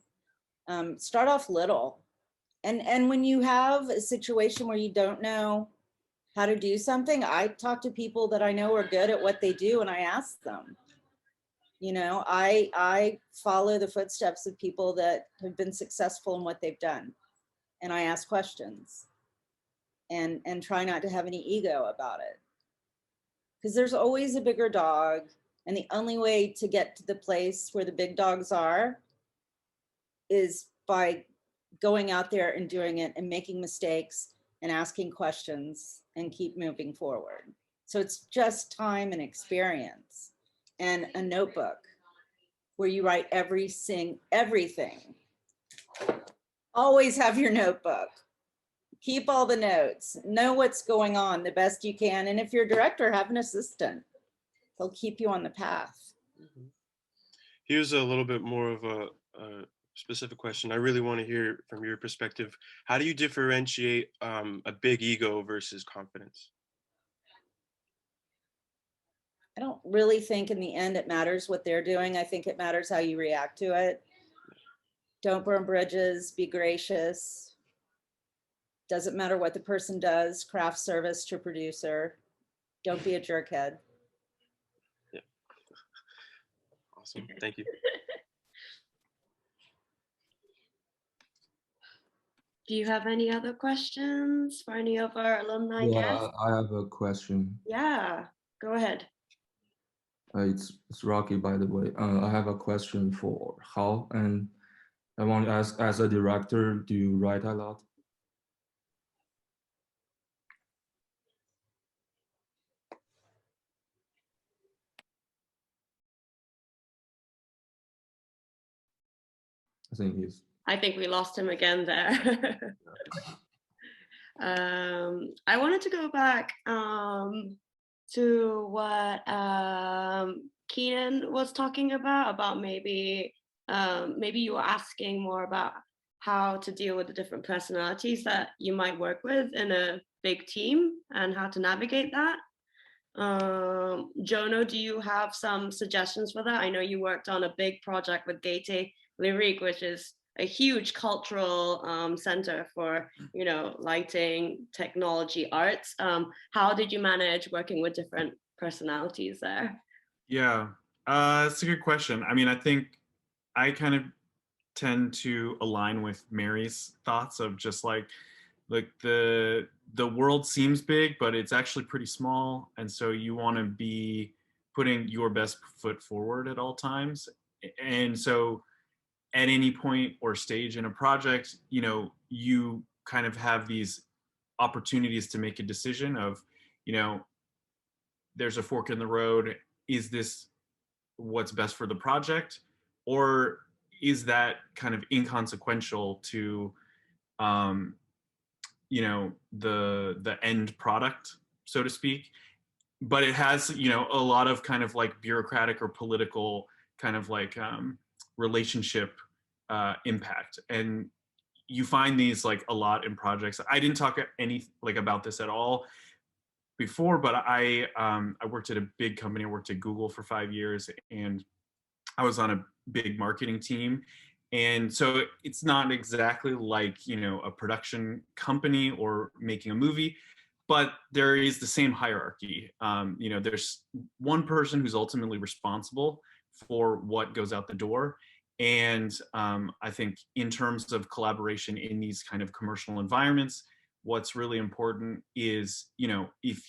Start off little. And when you have a situation where you don't know how to do something, I talk to people that I know are good at what they do and I ask them. I follow the footsteps of people that have been successful in what they've done. And I ask questions and try not to have any ego about it. Because there's always a bigger dog. And the only way to get to the place where the big dogs are is by going out there and doing it and making mistakes and asking questions and keep moving forward. So it's just time and experience and a notebook where you write everything. Always have your notebook. Keep all the notes. Know what's going on the best you can. And if you're a director, have an assistant. They'll keep you on the path. Here's a little bit more of a specific question. I really want to hear from your perspective. How do you differentiate a big ego versus confidence? I don't really think in the end it matters what they're doing. I think it matters how you react to it. Don't burn bridges, be gracious. Doesn't matter what the person does, craft service to producer. Don't be a jerkhead. Yeah. Awesome, thank you. Do you have any other questions for any of our alumni guests? I have a question. Yeah, go ahead. It's Rocky, by the way. I have a question for Hal, and I want to ask, as a director, do you write a lot? I think we lost him again there. I wanted to go back to what Keenan was talking about maybe you were asking more about how to deal with the different personalities that you might work with in a big team and how to navigate that. Jono, do you have some suggestions for that? I know you worked on a big project with Gaieté Lyrique, which is a huge cultural center for, lighting, technology, arts. How did you manage working with different personalities there? Yeah, that's a good question. I mean, I think I kind of tend to align with Mary's thoughts of just like the world seems big, but it's actually pretty small. And so you want to be putting your best foot forward at all times. And so at any point or stage in a project, you kind of have these opportunities to make a decision of, there's a fork in the road. Is this what's best for the project? Or is that kind of inconsequential to, the end product, so to speak? But it has, a lot of kind of like bureaucratic or political kind of like relationship impact. And you find these like a lot in projects. I didn't talk about this at all before, but I worked at a big company. I worked at Google for 5 years, and I was on a big marketing team. And so it's not exactly like, you know, a production company or making a movie, but there is the same hierarchy. You know, there's one person who's ultimately responsible for what goes out the door. And I think in terms of collaboration in these kind of commercial environments, what's really important is, you know, if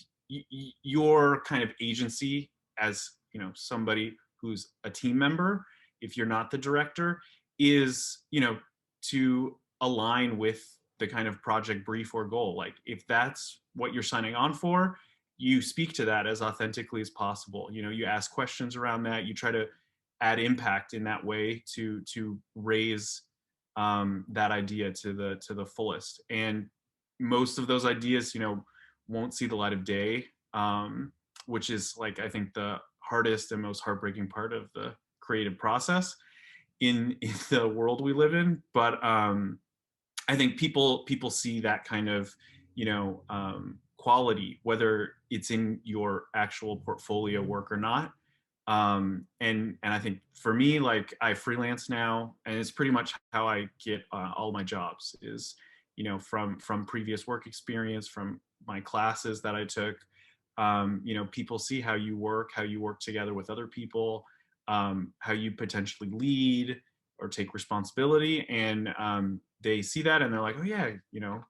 your kind of agency as, you know, somebody who's a team member, if you're not the director, is, you know, to align with the kind of project brief or goal. Like if that's what you're signing on for, you speak to that as authentically as possible. You know, you ask questions around that, you try to add impact in that way to raise that idea to the fullest. And most of those ideas, you know, won't see the light of day, which is like, I think the hardest and most heartbreaking part of the creative process in the world we live in. But I think people see that kind of, you know, quality, whether it's in your actual portfolio work or not. And I think for me, like I freelance now, and it's pretty much how I get all my jobs is, you know, from previous work experience, from my classes that I took. You know, people see how you work together with other people, how you potentially lead or take responsibility, and they see that and they're like, oh yeah, you know,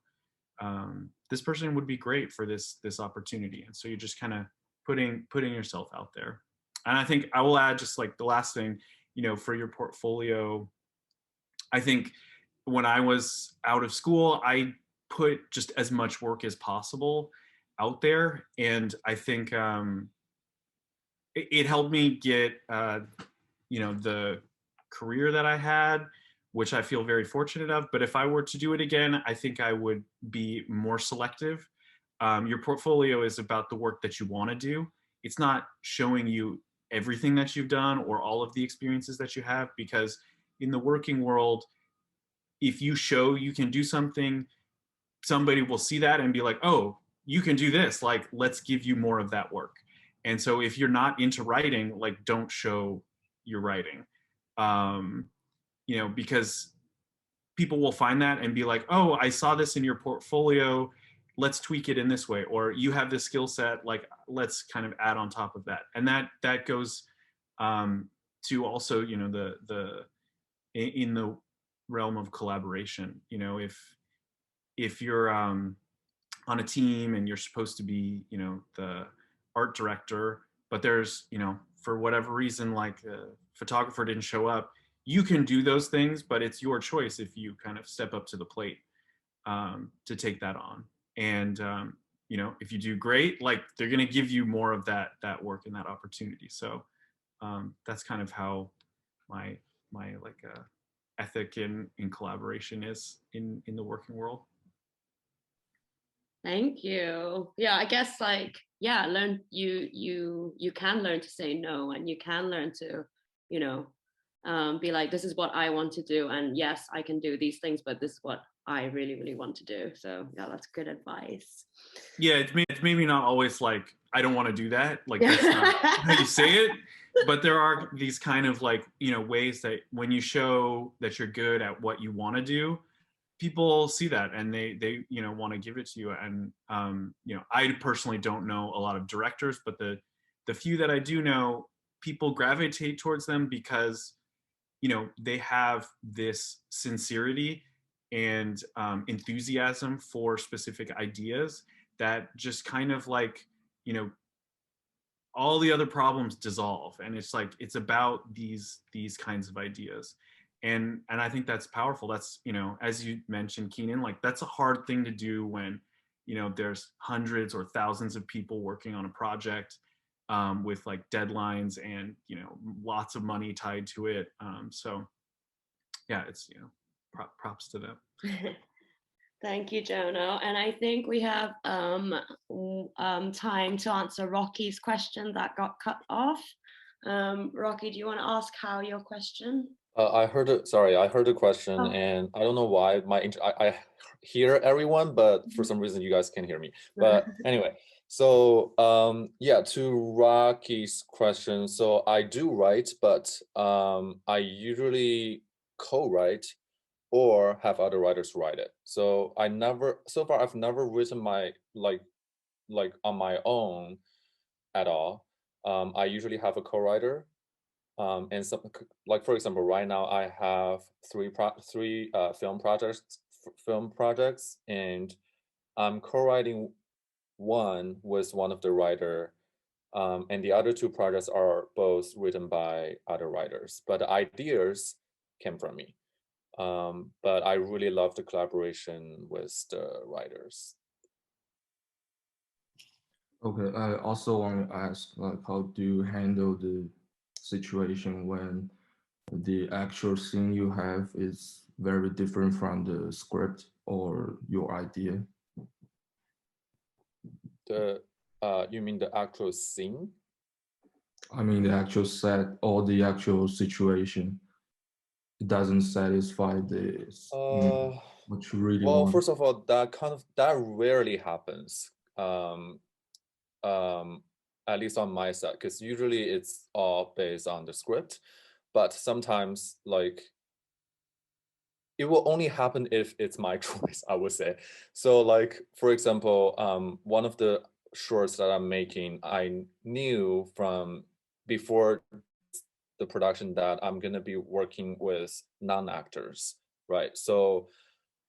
this person would be great for this opportunity. And so you're just kind of putting yourself out there. And I think I will add just like the last thing, you know, for your portfolio, I think when I was out of school, I put just as much work as possible out there. And I think it helped me get, you know, the career that I had, which I feel very fortunate of. But if I were to do it again, I think I would be more selective. Your portfolio is about the work that you want to do. It's not showing you everything that you've done or all of the experiences that you have, because in the working world, if you show you can do something, somebody will see that and be like, oh, you can do this, like let's give you more of that work. And so if you're not into writing, like don't show your writing, you know, because people will find that and be like, oh, I saw this in your portfolio, let's tweak it in this way, or you have this skill set, like let's kind of add on top of that. And that goes to also, you know, the in the realm of collaboration. You know, if you're on a team and you're supposed to be, you know, the art director, but there's, you know, for whatever reason, like a photographer didn't show up, you can do those things, but it's your choice if you kind of step up to the plate to take that on. And you know, if you do great, like they're going to give you more of that work and that opportunity. So that's kind of how my like ethic in collaboration is in the working world. Thank you. Yeah, I guess like, yeah, learn you can learn to say no, and you can learn to, you know, be like, this is what I want to do, and yes, I can do these things, but this is what I really, really want to do. So yeah, that's good advice. Yeah, it's maybe not always like, I don't want to do that. Like that's not how you say it. But there are these kind of like, you know, ways that when you show that you're good at what you want to do, people see that and they you know, want to give it to you. And you know, I personally don't know a lot of directors, but the few that I do know, people gravitate towards them because, you know, they have this sincerity and enthusiasm for specific ideas that just kind of like, you know, all the other problems dissolve, and it's like it's about these kinds of ideas. And I think that's powerful. That's, you know, as you mentioned, Keenan, like that's a hard thing to do when, you know, there's hundreds or thousands of people working on a project with like deadlines and, you know, lots of money tied to it. So yeah, it's, you know, props to them. Thank you, Jono. And I think we have time to answer Rocky's question that got cut off. Rocky, do you want to ask Hal your question? I heard it. Sorry, I heard the question, and I don't know why I hear everyone, but for some reason you guys can't hear me. But anyway, so yeah, to Rocky's question. So I do write, but I usually co-write or have other writers write it. So so far I've never written my like on my own at all. I usually have a co-writer. And some, like for example, right now I have three film projects, and I'm co-writing one with one of the writer, and the other two projects are both written by other writers, but the ideas came from me. But I really love the collaboration with the writers. Okay, I also want to ask, like, how do you handle the situation when the actual scene you have is very different from the script or your idea? You mean the actual scene? I mean, the actual set or the actual situation. It doesn't satisfy this, what you really Well, want. first of all, that rarely happens. At least on my side, because usually it's all based on the script, but sometimes like it will only happen if it's my choice, I would say. So like, for example, one of the shorts that I'm making, I knew from before the production that I'm gonna be working with non-actors, right? So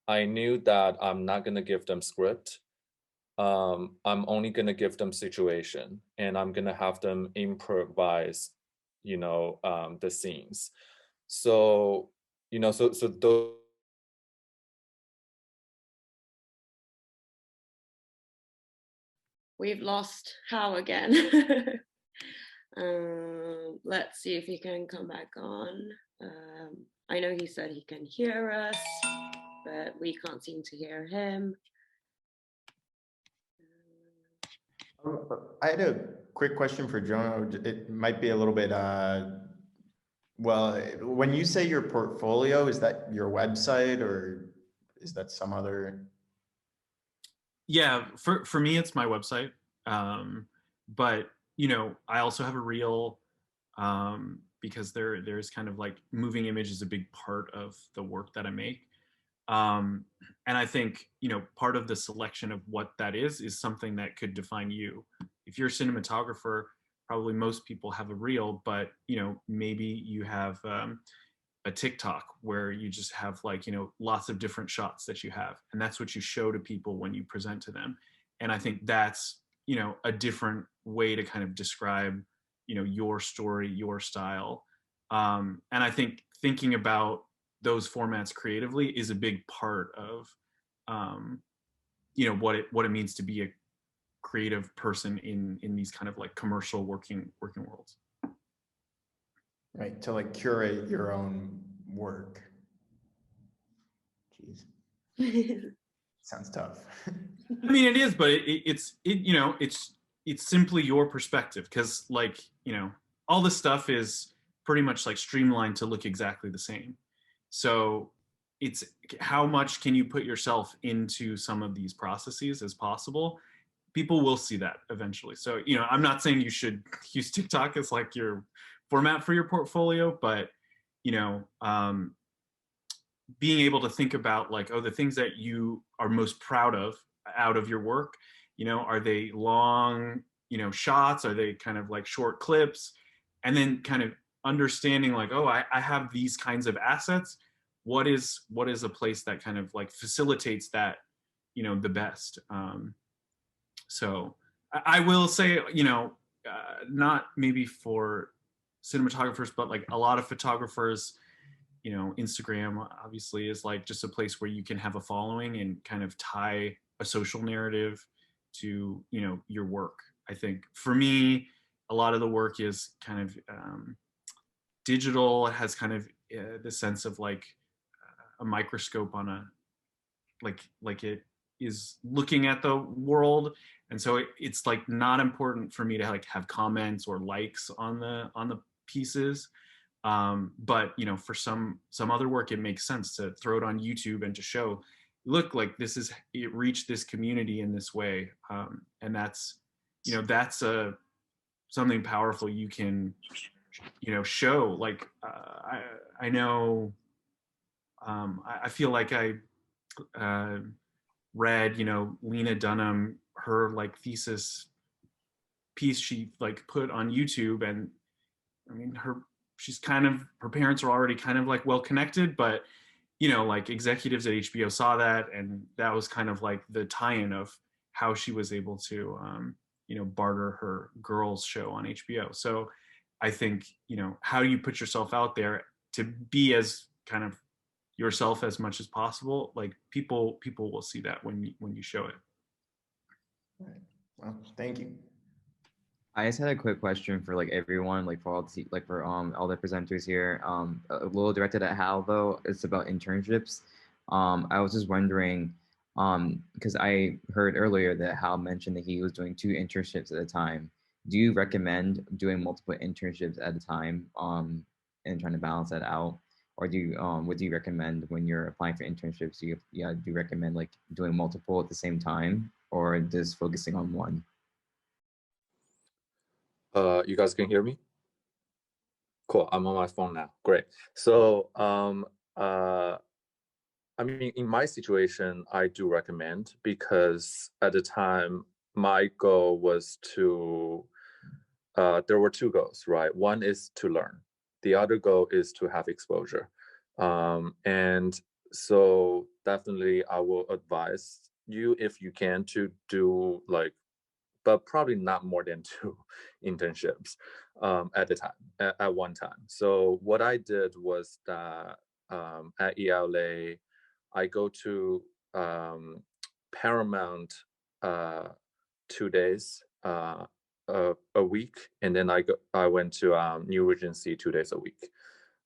I knew that I'm not gonna give them script. I'm only gonna give them situation, and I'm gonna have them improvise, the scenes. So, so those. We've lost Hao again. Let's see if he can come back on. I know he said he can hear us, but we can't seem to hear him. I had a quick question for Jono. It might be a little bit, well, when you say your portfolio, is that your website or is that some other? Yeah, for me, it's my website. But, I also have a reel, because there's kind of like moving image is a big part of the work that I make. And I think, part of the selection of what that is something that could define you. If you're a cinematographer, probably most people have a reel, but, maybe you have a TikTok where you just have like, lots of different shots that you have. And that's what you show to people when you present to them. And I think that's, a different way to kind of describe, your story, your style. And I think thinking about those formats creatively is a big part of, what it means to be a creative person in these kind of like commercial working worlds. Right, to like curate your own work. Jeez. Sounds tough. I mean, it is, but it's simply your perspective, because like, all this stuff is pretty much like streamlined to look exactly the same. So it's how much can you put yourself into some of these processes as possible. People will see that eventually. So, I'm not saying you should use TikTok as like your format for your portfolio, but, being able to think about like, the things that you are most proud of out of your work, are they long, shots? Are they kind of like short clips? And then kind of understanding like, I have these kinds of assets. What is a place that kind of like facilitates that, the best? So I will say, not maybe for cinematographers, but like a lot of photographers, Instagram obviously is like just a place where you can have a following and kind of tie a social narrative to, your work. I think for me, a lot of the work is kind of digital. It has kind of the sense of like a microscope on a, like it is looking at the world. And so it's like not important for me to like have comments or likes on the pieces. But for some other work, it makes sense to throw it on YouTube and to show, look, like it reached this community in this way. And that's something powerful you can, show. Like I know I feel like I read, Lena Dunham, her like thesis piece she like put on YouTube, and I mean her parents are already kind of like well connected, but like executives at HBO saw that, and that was kind of like the tie-in of how she was able to barter her girls show on HBO. So I think how do you put yourself out there to be as kind of yourself as much as possible? Like people will see that when you show it. Right. Well, thank you. I just had a quick question for like everyone, like for all the presenters here. A little directed at Hal though. It's about internships. I was just wondering, because I heard earlier that Hal mentioned that he was doing 2 internships at a time. Do you recommend doing multiple internships at a time, and trying to balance that out? Or what do you recommend when you're applying for internships? Do you recommend like doing multiple at the same time, or just focusing on one? You guys can hear me? Cool, I'm on my phone now. Great. So, I mean, in my situation, I do recommend, because at the time, my goal was to, there were 2 goals, right? One is to learn. The other goal is to have exposure. And so definitely I will advise you, if you can, to do like, but probably not more than 2 internships at a time, at one time. So what I did was that at ELA, I go to Paramount 2 days a week, and then I went to New Regency 2 days a week.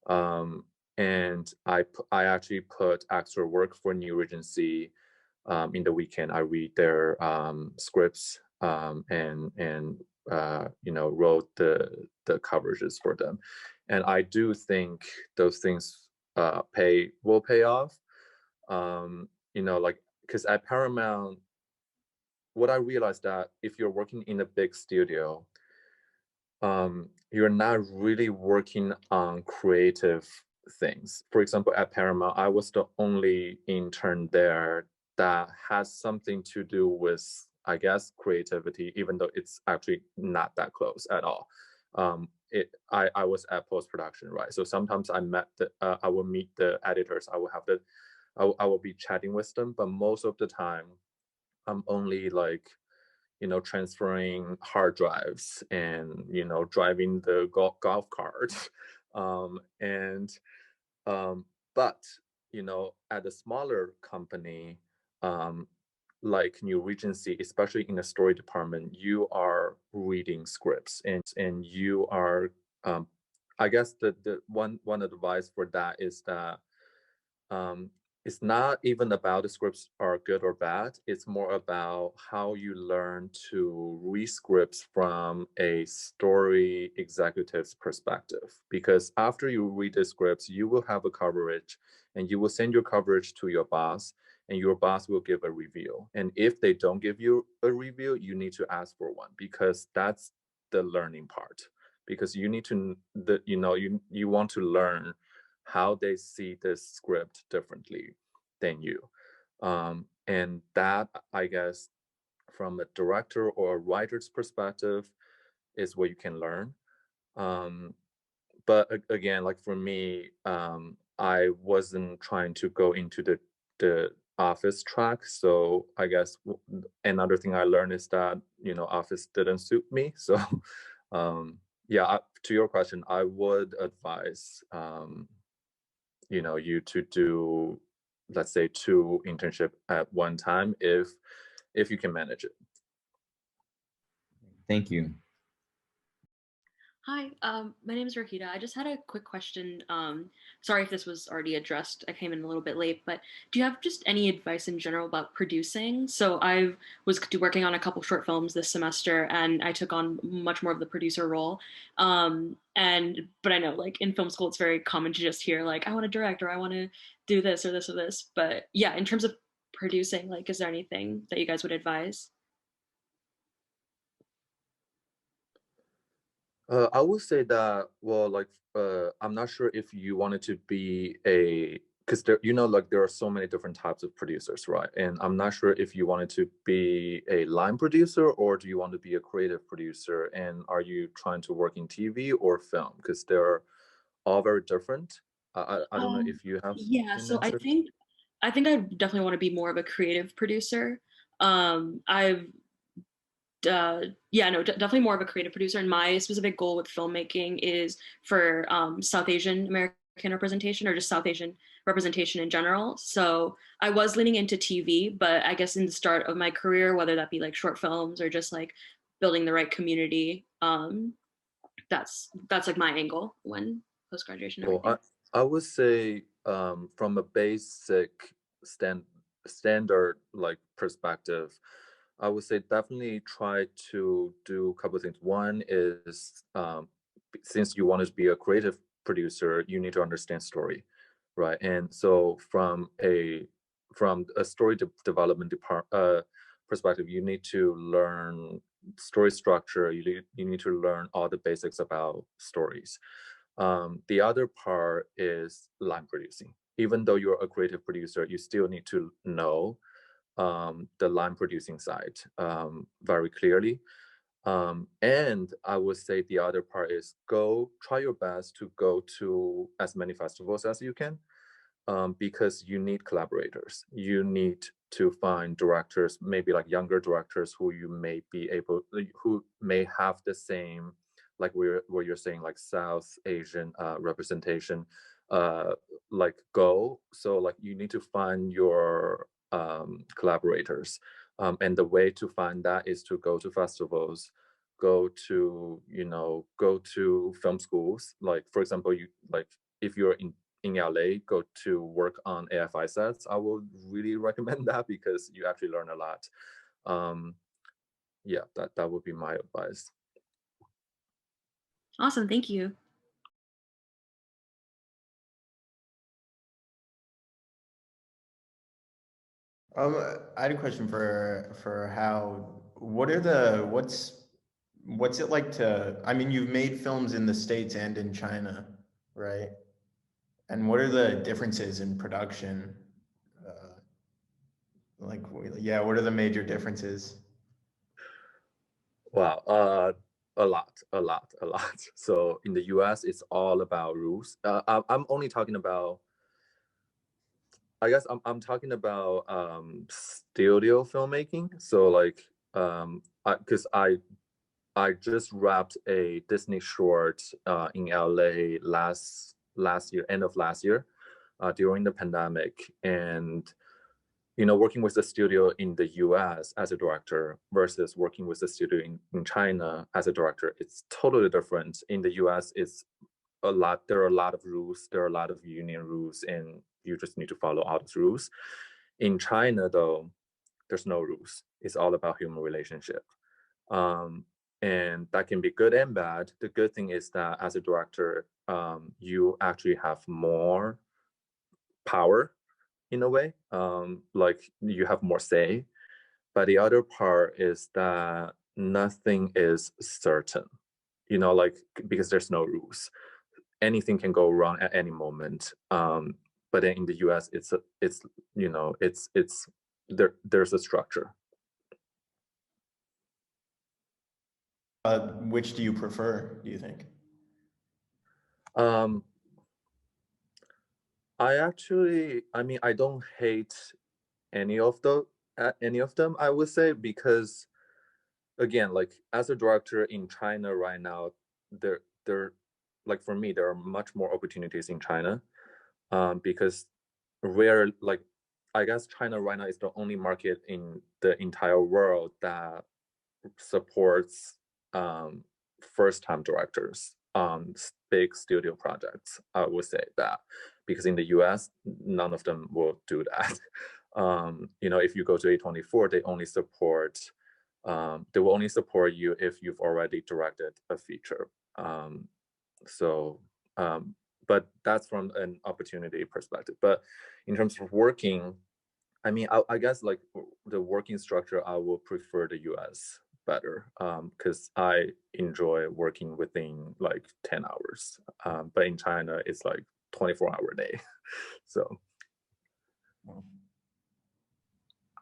And I actually put extra work for New Regency in the weekend. I read their scripts and wrote the coverages for them, and I do think those things will pay off. Like, because at Paramount, what I realized that if you're working in a big studio, you're not really working on creative things. For example, at Paramount, I was the only intern there that has something to do with, I guess, creativity, even though it's actually not that close at all. I was at post-production, right? So sometimes I will meet the editors. I will be chatting with them, but most of the time, I'm only like, transferring hard drives and, driving the golf cart. But, at a smaller company, like New Regency, especially in the story department, you are reading scripts, and you are, I guess the one advice for that is that it's not even about the scripts are good or bad. It's more about how you learn to read scripts from a story executive's perspective. Because after you read the scripts, you will have a coverage, and you will send your coverage to your boss, and your boss will give a review. And if they don't give you a review, you need to ask for one, because that's the learning part. Because you need to, you want to learn how they see this script differently than you. And that, I guess, from a director or a writer's perspective, is what you can learn. But again, like for me, I wasn't trying to go into the office track. So I guess another thing I learned is that, office didn't suit me. So yeah, to your question, I would advise, you to do, let's say, 2 internship at one time, if you can manage it. Thank you. Hi, my name is Rakita. I just had a quick question. Sorry if this was already addressed. I came in a little bit late, but do you have just any advice in general about producing? So I was working on a couple short films this semester, and I took on much more of the producer role. But I know, like, in film school, it's very common to just hear like, I want to direct, or I want to do this or this or this. But yeah, in terms of producing, like, is there anything that you guys would advise? I would say that, well, like, I'm not sure if you wanted to be a because there, you know, like there are so many different types of producers, right? And I'm not sure if you wanted to be a line producer or do you want to be a creative producer? And are you trying to work in TV or film? Because they're all very different. I don't know if you have Yeah, an so I answer. think I definitely want to be more of a creative producer. I've yeah, no, definitely more of a creative producer. And my specific goal with filmmaking is for South Asian American representation or just South Asian representation in general. So I was leaning into TV, but I guess in the start of my career, whether that be like short films or just like building the right community, that's like my angle when post graduation and Well, everything. I would say from a basic standard like perspective, I would say definitely try to do a couple of things. One is since you want to be a creative producer, you need to understand story, right? And so from a story development perspective, you need to learn story structure. You need to learn all the basics about stories. The other part is line producing. Even though you're a creative producer, you still need to know the line producing side very clearly. And I would say the other part is try your best to go to as many festivals as you can, because you need collaborators. You need to find directors, maybe like younger directors who you may be able, who may have the same, like where you're saying like South Asian representation, like goal. So like you need to find your collaborators. And the way to find that is to go to festivals, go to film schools. Like for example, if you're in LA, go to work on AFI sets. I would really recommend that because you actually learn a lot. Yeah, that would be my advice. Awesome, thank you. I had a question for Hao. What's it like to, I mean, you've made films in the States and in China, right? And what are the differences in production? Uh, yeah, what are the major differences? Wow, a lot. So in the US, it's all about rules. I'm only talking about, I guess I'm talking about studio filmmaking. So like, because I just wrapped a Disney short in LA last year, end of last year, during the pandemic, and working with the studio in the US as a director versus working with the studio in China as a director, it's totally different. In the US, there are a lot of rules, there are a lot of union rules, and you just need to follow all those rules. In China, though, there's no rules. It's all about human relationship. And that can be good and bad. The good thing is that as a director, you actually have more power in a way, like you have more say. But the other part is that nothing is certain, like because there's no rules. Anything can go wrong at any moment. But then in the US, there's a structure. Which do you prefer, do you think? I don't hate any of them, I would say, because again, like as a director in China right now, there like for me, there are much more opportunities in China, because like I guess China right now is the only market in the entire world that supports first-time directors on big studio projects. I would say that, because in the US, none of them will do that. If you go to A24, they will only support you if you've already directed a feature. But that's from an opportunity perspective. But in terms of working, I guess like the working structure, I will prefer the US better, because I enjoy working within like 10 hours. But in China, it's like 24-hour day. So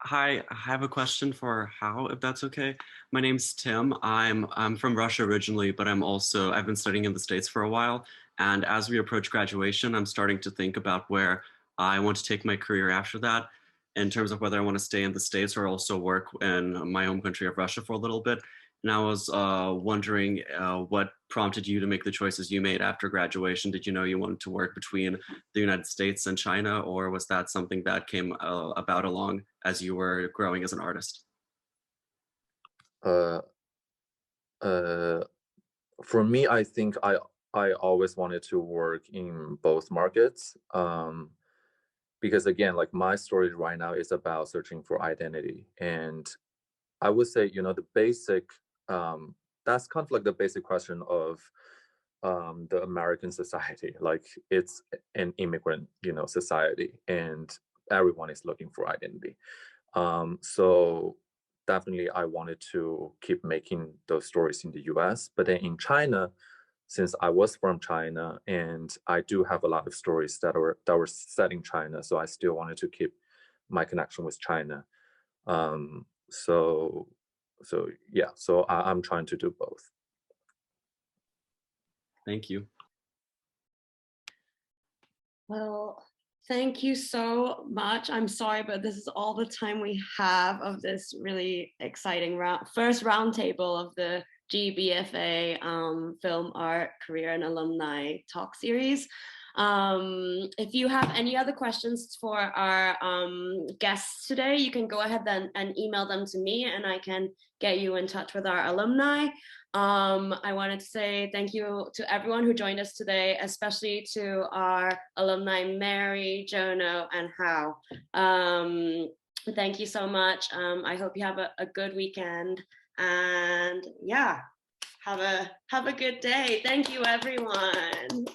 Hi, I have a question for Hao, if that's okay. My name's Tim. I'm from Russia originally, but I've been studying in the States for a while. And as we approach graduation, I'm starting to think about where I want to take my career after that, in terms of whether I want to stay in the States or also work in my home country of Russia for a little bit. And I was wondering what prompted you to make the choices you made after graduation. Did you know you wanted to work between the United States and China, or was that something that came about along as you were growing as an artist? For me, I think I always wanted to work in both markets, because again, like my story right now is about searching for identity, and I would say, you know, the basic, that's kind of like the basic question of the American society. Like it's an immigrant, you know, society, and everyone is looking for identity. So definitely I wanted to keep making those stories in the US, but then in China, since I was from China and I do have a lot of stories that were set in China, so I still wanted to keep my connection with China. So yeah, so I'm trying to do both. Thank you. Well, thank you so much. I'm sorry, but this is all the time we have of this really exciting first roundtable of the GBFA Film Art Career and Alumni Talk Series. If you have any other questions for our guests today, you can go ahead and email them to me, and I can get you in touch with our alumni. I wanted to say thank you to everyone who joined us today, especially to our alumni, Mary, Jono, and Hao. Thank you so much. I hope you have a good weekend, and yeah, have a good day. Thank you, everyone.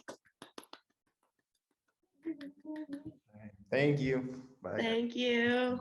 Thank you. Bye. Thank you.